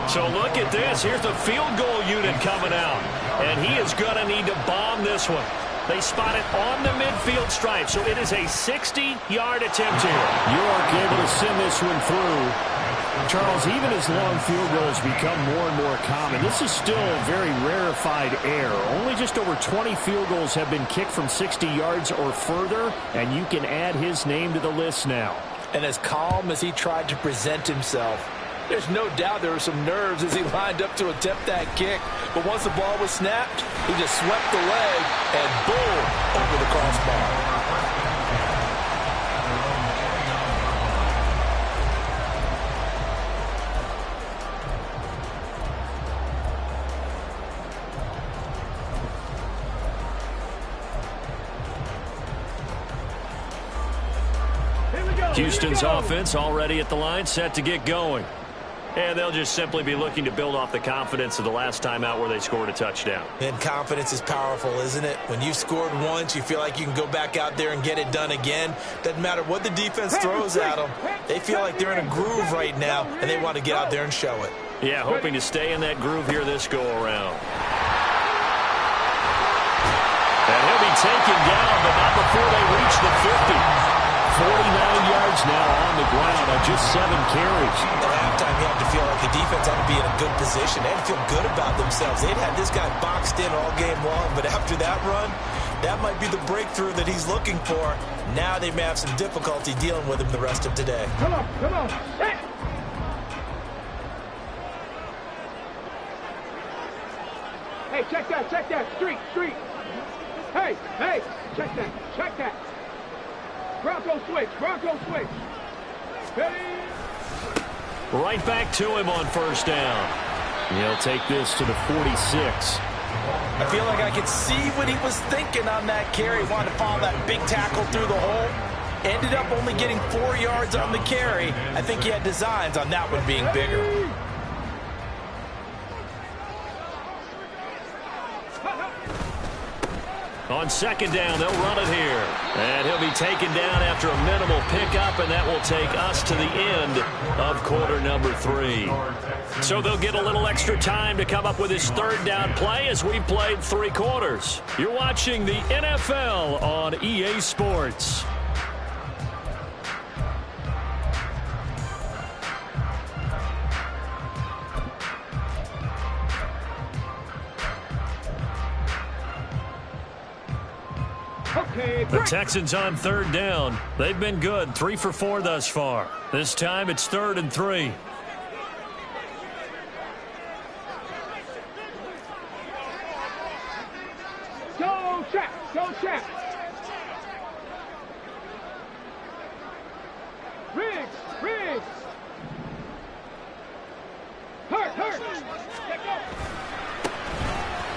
So look at this. Here's the field goal unit coming out. And he is going to need to bomb this one. They spot it on the midfield stripe, so it is a 60-yard attempt here. York able to send this one through. Charles, even as long field goals become more and more common, this is still a very rarefied air. Only just over 20 field goals have been kicked from 60 yards or further, and you can add his name to the list now. And as calm as he tried to present himself, there's no doubt there were some nerves as he lined up to attempt that kick. But once the ball was snapped, he just swept the leg and boom, over the crossbar. Houston's offense already at the line, set to get going. And they'll just simply be looking to build off the confidence of the last time out where they scored a touchdown. And confidence is powerful, isn't it? When you've scored once, you feel like you can go back out there and get it done again. Doesn't matter what the defense throws at them. They feel like they're in a groove right now, and they want to get out there and show it. Yeah, hoping to stay in that groove here this go-around. And he'll be taken down, but not before they reach the 50. 49 yards now on the ground on just 7 carries. At halftime, you have to feel like the defense had to be in a good position. They had to feel good about themselves. They'd had this guy boxed in all game long, but after that run, that might be the breakthrough that he's looking for. Now they may have some difficulty dealing with him the rest of today. Come on, come on. Hey. Hey, check that, check that. Street, street. Hey, hey, check that, check that. Bronco switch, Bronco switch. Hey. Right back to him on 1st down. He'll take this to the 46. I feel like I could see what he was thinking on that carry. Wanted to follow that big tackle through the hole. Ended up only getting 4 yards on the carry. I think he had designs on that one being bigger. On 2nd down, they'll run it here. And he'll be taken down after a minimal pickup, and that will take us to the end of quarter number 3. So they'll get a little extra time to come up with his 3rd down play as we played 3 quarters. You're watching the NFL on EA Sports. The Texans on third down. They've been good, 3 for 4 thus far. This time it's 3rd and 3. Go check, go check. Riggs, Riggs. Hurt. Let go.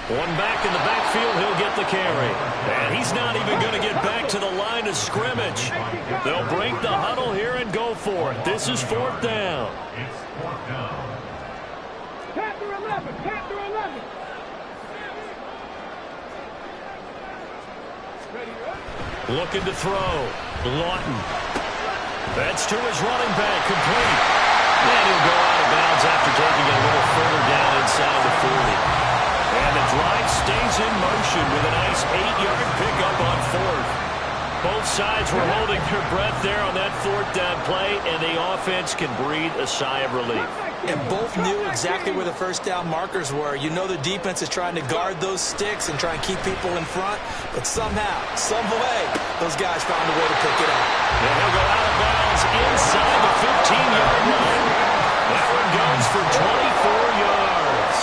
One back in the backfield, he'll get the carry. And he's not even going to get back to the line of scrimmage. They'll break the huddle here and go for it. This is 4th down. It's 4th down. Panther 11, Panther 11. Ready, Looking to throw. Lawton. That's to his running back, complete. And he'll go out of bounds after taking it a little further down inside the 40. And the drive stays in motion with a nice 8-yard pickup on 4th. Both sides were holding their breath there on that 4th down play, and the offense can breathe a sigh of relief. And both knew exactly where the first down markers were. You know the defense is trying to guard those sticks and try and keep people in front, but somehow, some way, those guys found a way to pick it up. And he'll go out of bounds inside the 15-yard line. That one goes for 24 yards.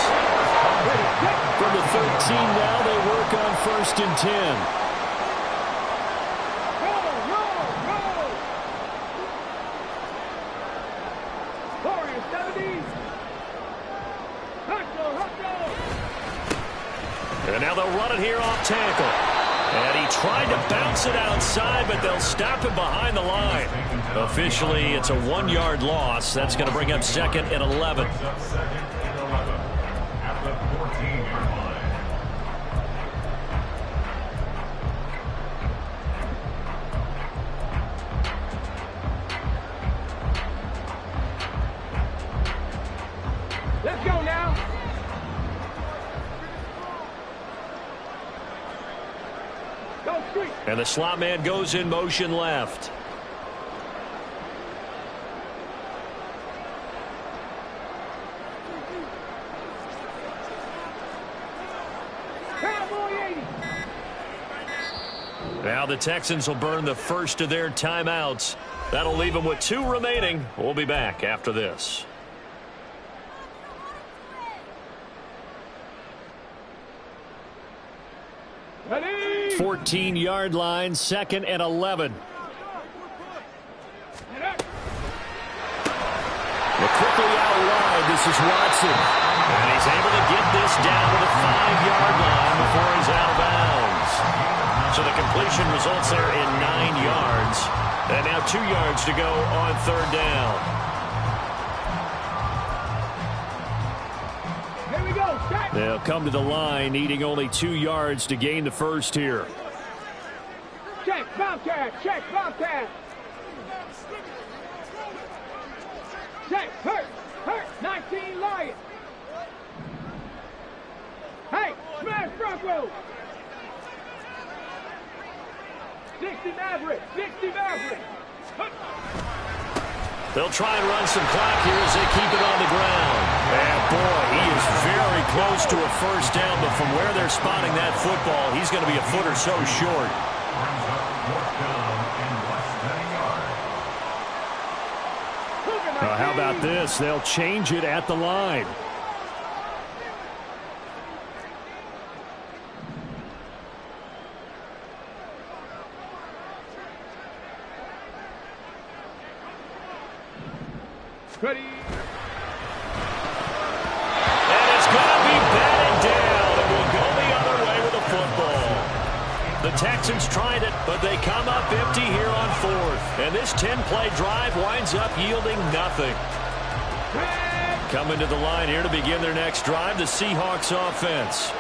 From the 13 now, they work on 1st and 10. roll. Warriors 70. Hustle. And now they'll run it here off tackle. And he tried to bounce it outside, but they'll stop him behind the line. Officially, it's a 1-yard loss. That's going to bring up 2nd and 11. Brings up 2nd and 11 at the 14-yard line. Let's go now. Go street. And the slot man goes in motion left. Cowboy 80. Now the Texans will burn the first of their timeouts. That'll leave them with 2 remaining. We'll be back after this. Ready. 14-yard line, 2nd and 11. But quickly out wide, this is Watson. And he's able to get this down to the 5-yard line before he's out of bounds. So the completion results there in 9 yards. And now 2 yards to go on 3rd down. Here we go. Check. They'll come to the line, needing only 2 yards to gain the first here. Check. Bobcat. Check. Bobcat. Check. Hurt. 19 Lions. Hey. Smash Bronco. 60 Maverick. They'll try and run some clock here as they keep it on the ground. And boy, he is very close to a first down, but from where they're spotting that football, he's going to be a foot or so short. Brings up 4th down and less than a yard. How about this? They'll change it at the line. Ready. And it's going to be batted down, and we'll go the other way with the football. The Texans tried it, but they come up empty here on 4th. And this 10-play drive winds up yielding nothing. Coming to the line here to begin their next drive, the Seahawks offense.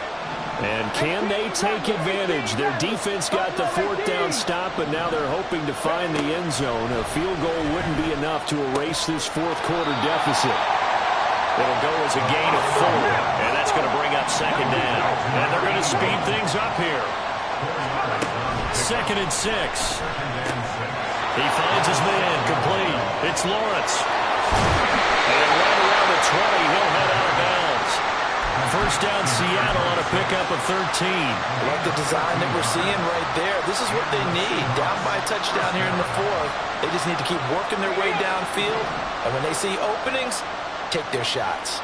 And can they take advantage? Their defense got the 4th down stop, but now they're hoping to find the end zone. A field goal wouldn't be enough to erase this 4th quarter deficit. It'll go as a gain of 4, and that's going to bring up 2nd down. And they're going to speed things up here. 2nd and 6. He finds his man, complete. It's Lawrence. And right around the 20, he'll head out of bounds. first down Seattle on a pickup of 13. Like the design that we're seeing right there. This is what they need. Down by a touchdown here in the fourth. They just need to keep working their way downfield. And when they see openings, take their shots.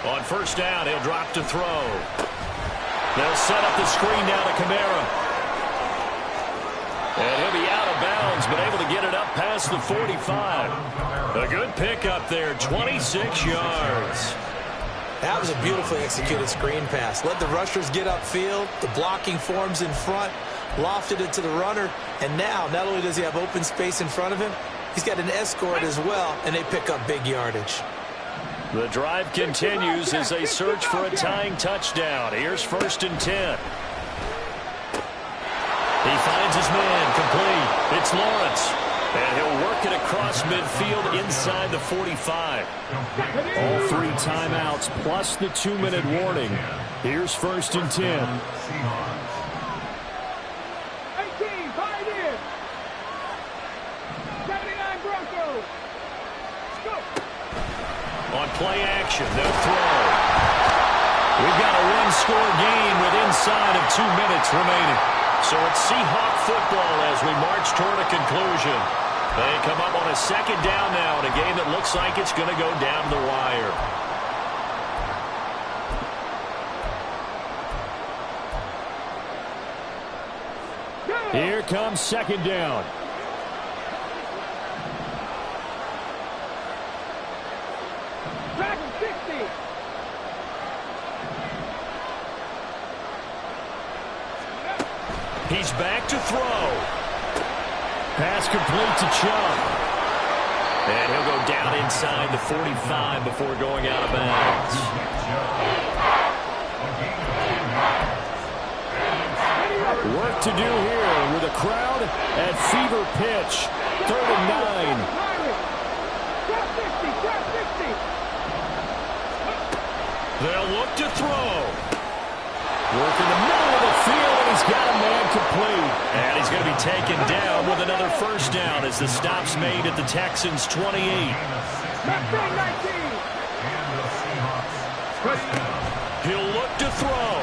On first down, he'll drop to throw. They'll set up the screen now to Kamara. And he'll be out of bounds, but able to get it up past the 45. A good pickup there, 26 yards. That was a beautifully executed screen pass. Let the rushers get upfield. The blocking forms in front. Lofted it to the runner. And now, not only does he have open space in front of him, he's got an escort as well, and they pick up big yardage. The drive continues as they search for a tying touchdown. Here's first and 10. He finds his man, complete. It's Lawrence. And he'll work it across midfield inside the 45. All 3 timeouts plus the 2-minute warning. Here's first and 10. 18, find in. 79 Broncos. Go. On play action, they'll throw. We've got a one-score game with inside of 2 minutes remaining. So it's Seahawk football as we march toward a conclusion. They come up on a second down now in a game that looks like it's going to go down the wire. Here comes second down. Back to 60. He's back to throw. Pass complete to Chubb. And he'll go down inside the 45 before going out of bounds. Work to do here with a crowd at fever pitch. 3rd and 9. Drop 60, drop 60. They'll look to throw. Work in the middle of the field, and he's got a man complete. And he's going to be taken down with another first down as the stop's made at the Texans' 28. 19. He'll look to throw.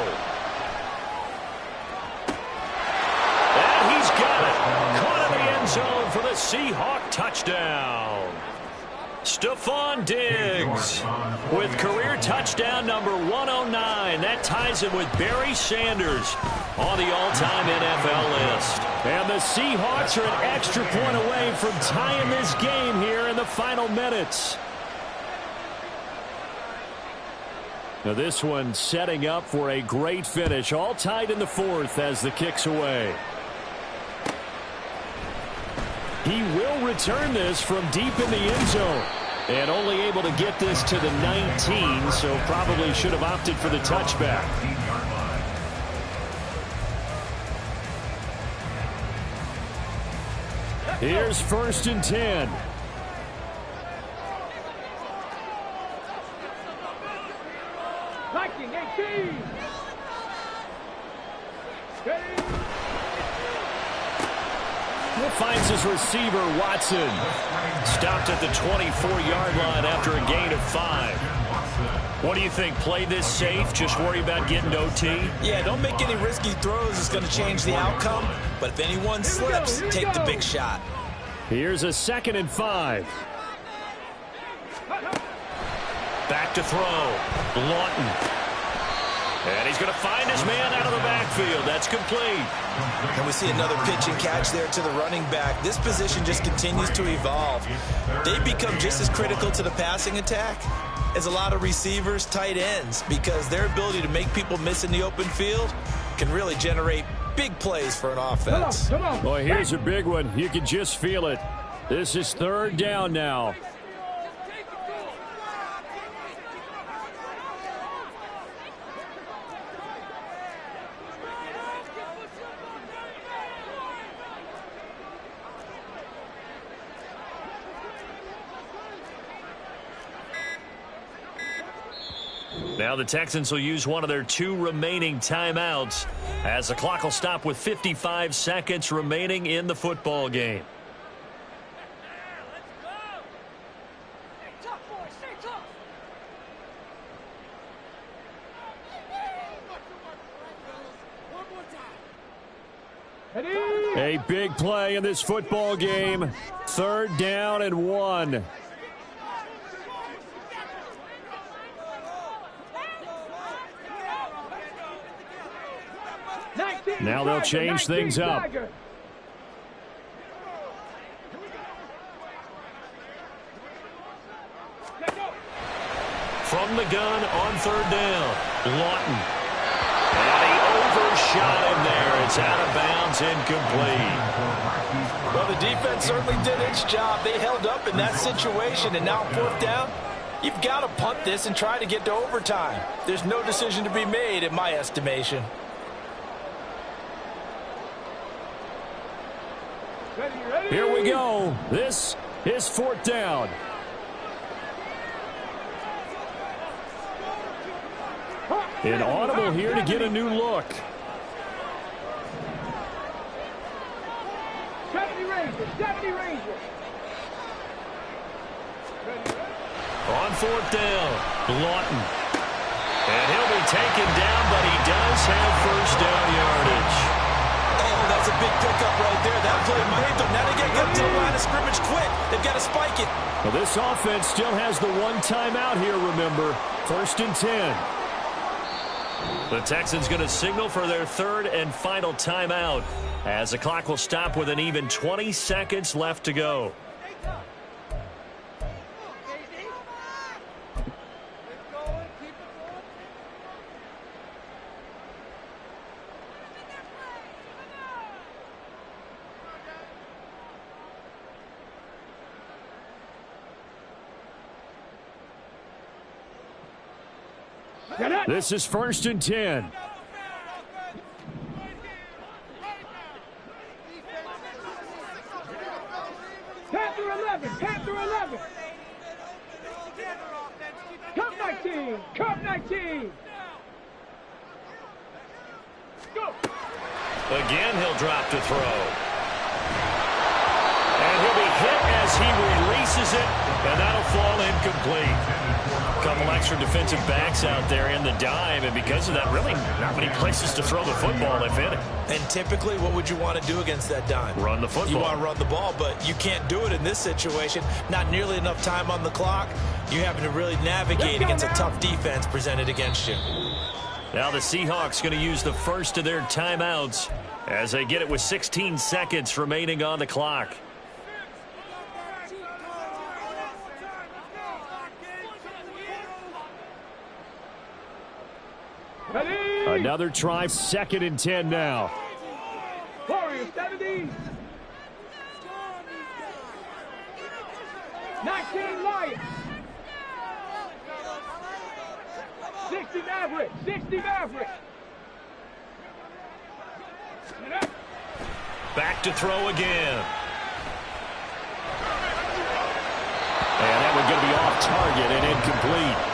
And he's got it. Caught in the end zone for the Seahawk touchdown. Stephon Diggs with career touchdown number 109. That ties him with Barry Sanders on the all-time NFL list. And the Seahawks are an extra point away from tying this game here in the final minutes. Now this one setting up for a great finish. All tied in the 4th as the kick's away. He will return this from deep in the end zone. And only able to get this to the 19, so probably should have opted for the touchback. Here's first and 10. Viking 18. Finds his receiver, Watson. Stopped at the 24-yard line after a gain of 5. What do you think? Play this safe? Just worry about getting to OT? Yeah, don't make any risky throws. It's going to change the outcome. But if anyone slips, take the big shot. Here's a 2nd and 5. Back to throw. Lawton. And he's going to find his man out of the backfield. That's complete. And we see another pitch and catch there to the running back. This position just continues to evolve. They become just as critical to the passing attack as a lot of receivers, tight ends, because their ability to make people miss in the open field can really generate big plays for an offense. Come on. Boy, here's a big one. You can just feel it. This is 3rd down now. Now the Texans will use one of their 2 remaining timeouts as the clock will stop with 55 seconds remaining in the football game. A big play in this football game. 3rd down and 1. Now they'll change things up. From the gun on 3rd down, Lawton. And he overshot him there. It's out of bounds, incomplete. Well, the defense certainly did its job. They held up in that situation, and now 4th down, you've got to punt this and try to get to overtime. There's no decision to be made, in my estimation. Here we go. This is 4th down. Inaudible here to get a new look. 70 Rangers, 70 Rangers. On 4th down, Lawton. And he'll be taken down, but he does have 1st down yardage. Oh, that's a big pickup right there. That play made them. Now they got to get to the line of scrimmage quick. They've got to spike it. Well, this offense still has the 1 timeout here, remember. 1st and 10. The Texans going to signal for their 3rd and final timeout as the clock will stop with an even 20 seconds left to go. This is 1st and 10. Panther 11, Panther 11. Cup 19, Cup 19. Go. Again, he'll drop to throw. And he'll be hit as he releases it, and that'll fall incomplete. Couple extra defensive backs out there in the dime, and because of that, really not many places to throw the football, if any. And typically, what would you want to do against that dime? Run the football. You want to run the ball, but you can't do it in this situation. Not nearly enough time on the clock. You're having to really navigate against a tough defense presented against you. Now the Seahawks going to use the first of their timeouts as they get it with 16 seconds remaining on the clock. Another try, 2nd and 10 now. Warriors 70. 19 Lions. 60 Maverick, 60 Maverick. Back to throw again. And that one going to be off target and incomplete.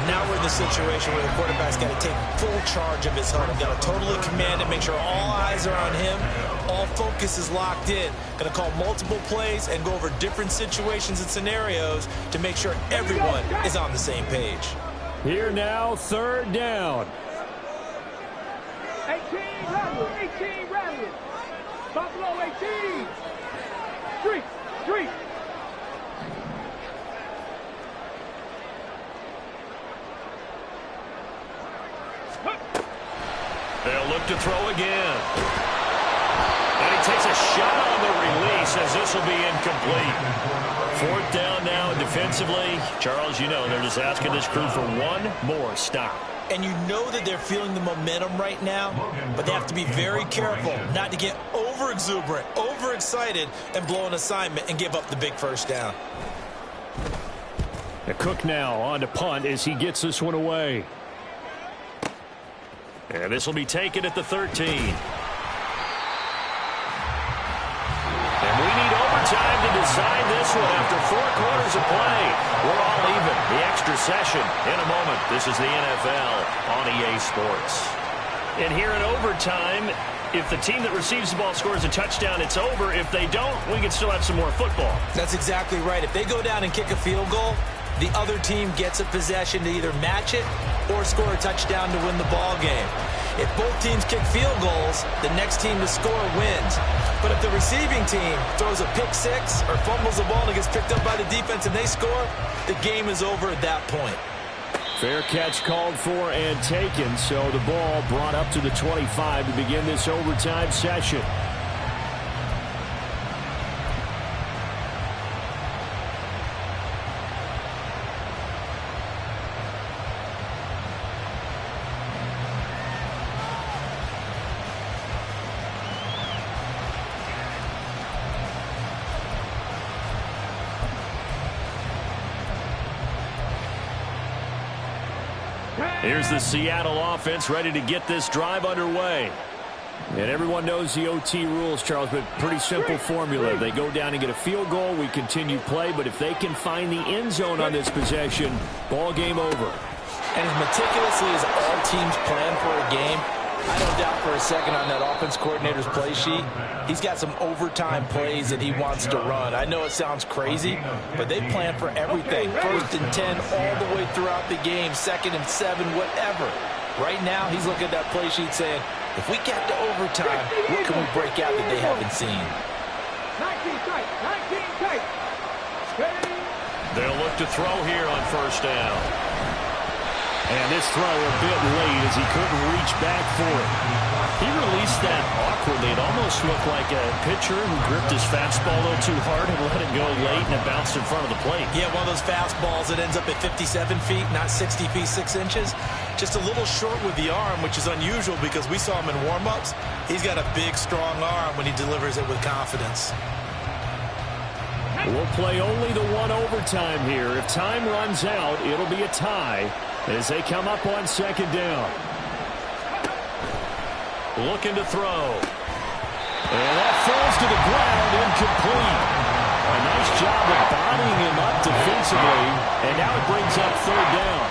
Now we're in the situation where the quarterback's got to take full charge of his huddle. Got to totally command it, make sure all eyes are on him. All focus is locked in. Going to call multiple plays and go over different situations and scenarios to make sure everyone is on the same page. Here now, 3rd down. 18 Rattlers, 18 Rattlers. Buffalo 18. Street, street. They'll look to throw again. And he takes a shot on the release as this will be incomplete. 4th down now defensively. Charles, you know, they're just asking this crew for one more stop. And you know that they're feeling the momentum right now, but they have to be very careful not to get over-exuberant, over-excited, and blow an assignment and give up the big 1st down. Cook now on to punt as he gets this one away. And this will be taken at the 13. And we need overtime to decide this one after 4 quarters of play. We're all even. The extra session in a moment. This is the NFL on EA Sports. And here in overtime, if the team that receives the ball scores a touchdown, it's over. If they don't, we can still have some more football. That's exactly right. If they go down and kick a field goal, the other team gets a possession to either match it or score a touchdown to win the ball game. If both teams kick field goals, the next team to score wins. But if the receiving team throws a pick six or fumbles the ball and it gets picked up by the defense and they score, the game is over at that point. Fair catch called for and taken, so the ball brought up to the 25 to begin this overtime session. Here's the Seattle offense ready to get this drive underway. And everyone knows the OT rules, Charles, but pretty simple formula. They go down and get a field goal, we continue play, but if they can find the end zone on this possession, ball game over. And as meticulously as all teams plan for a game, I don't doubt for a second on that offense coordinator's play sheet, he's got some overtime plays that he wants to run. I know it sounds crazy, but they plan for everything. 1st and 10 all the way throughout the game, 2nd and 7, whatever. Right now, he's looking at that play sheet saying, if we get to overtime, what can we break out that they haven't seen? 19 tight, 19 tight. They'll look to throw here on 1st down. And this throw a bit late as he couldn't reach back for it. He released that awkwardly. It almost looked like a pitcher who gripped his fastball a little too hard and let it go late, and it bounced in front of the plate. Yeah, one of those fastballs that ends up at 57 feet, not 60 feet, 6 inches. Just a little short with the arm, which is unusual because we saw him in warm-ups. He's got a big, strong arm when he delivers it with confidence. We'll play only the one overtime here. If time runs out, it'll be a tie as they come up on 2nd down. Looking to throw. And that falls to the ground, incomplete. A nice job of bodying him up defensively, and now it brings up 3rd down.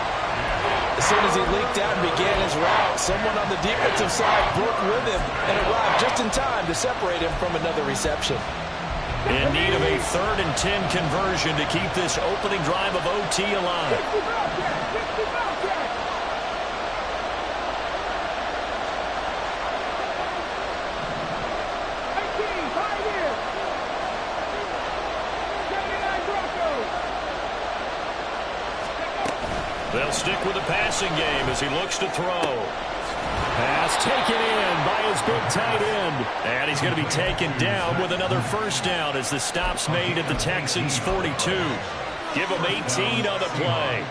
As soon as he leaked out and began his route, someone on the defensive side broke with him and arrived just in time to separate him from another reception. In need of a 3rd and 10 conversion to keep this opening drive of OT alive. They'll stick with the passing game as he looks to throw. Pass taken in by his big tight end. And he's going to be taken down with another 1st down as the stop's made at the Texans' 42. Give him 18 on the play.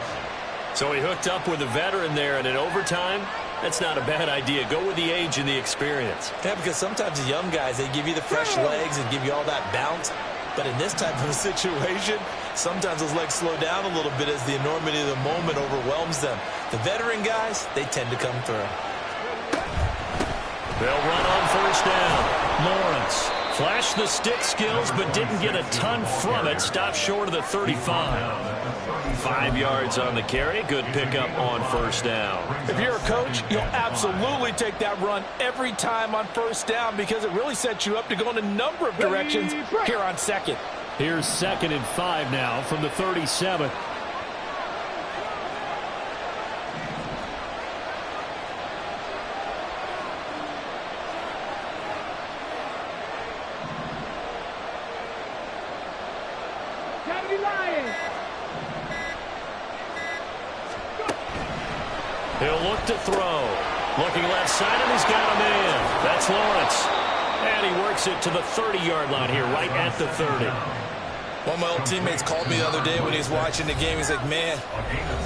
So he hooked up with a veteran there, and in overtime, that's not a bad idea. Go with the age and the experience. Yeah, because sometimes the young guys, they give you the fresh legs and give you all that bounce. But in this type of a situation, sometimes those legs slow down a little bit as the enormity of the moment overwhelms them. The veteran guys, they tend to come through. They'll run on 1st down. Lawrence flashed the stick skills but didn't get a ton from it. Stopped short of the 35. 5 yards on the carry. Good pickup on 1st down. If you're a coach, you'll absolutely take that run every time on 1st down because it really sets you up to go in a number of directions here on 2nd. Here's 2nd and 5 now from the 37. He'll look to throw. Looking left side, and he's got a man. That's Lawrence. And he works it to the 30-yard line here, right at the 30. One of my old teammates called me the other day when he was watching the game. He's like, man,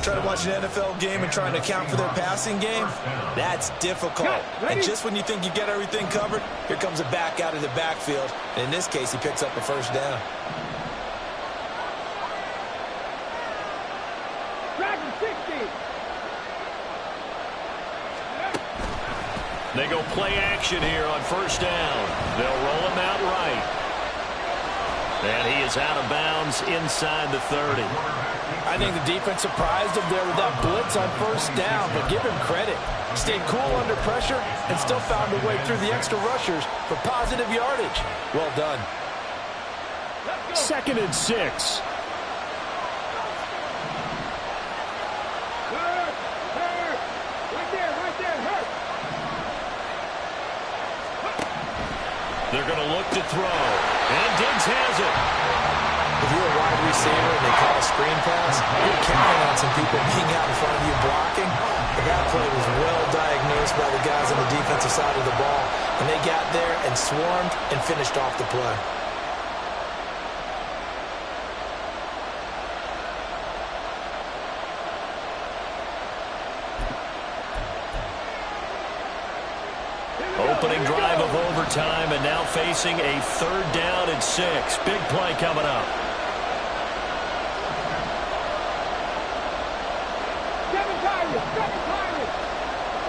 trying to watch an NFL game and trying to account for their passing game, that's difficult. And just when you think you get everything covered, here comes a back out of the backfield. And in this case, he picks up a 1st down. They go play action here on 1st down. They'll roll him out right. And he is out of bounds inside the 30. I think the defense surprised him there with that blitz on 1st down, but give him credit. Stayed cool under pressure and still found a way through the extra rushers for positive yardage. Well done. 2nd and 6. They're going to look to throw. And Diggs has it. If you're a wide receiver and they call a screen pass, you're counting on some people being out in front of you blocking. But that play was well diagnosed by the guys on the defensive side of the ball. And they got there and swarmed and finished off the play. Opening drive of overtime, and now facing a 3rd down and 6. Big play coming up. Seven Pirates.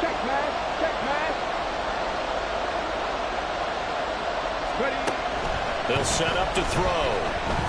Check pass. Ready. They'll set up to throw.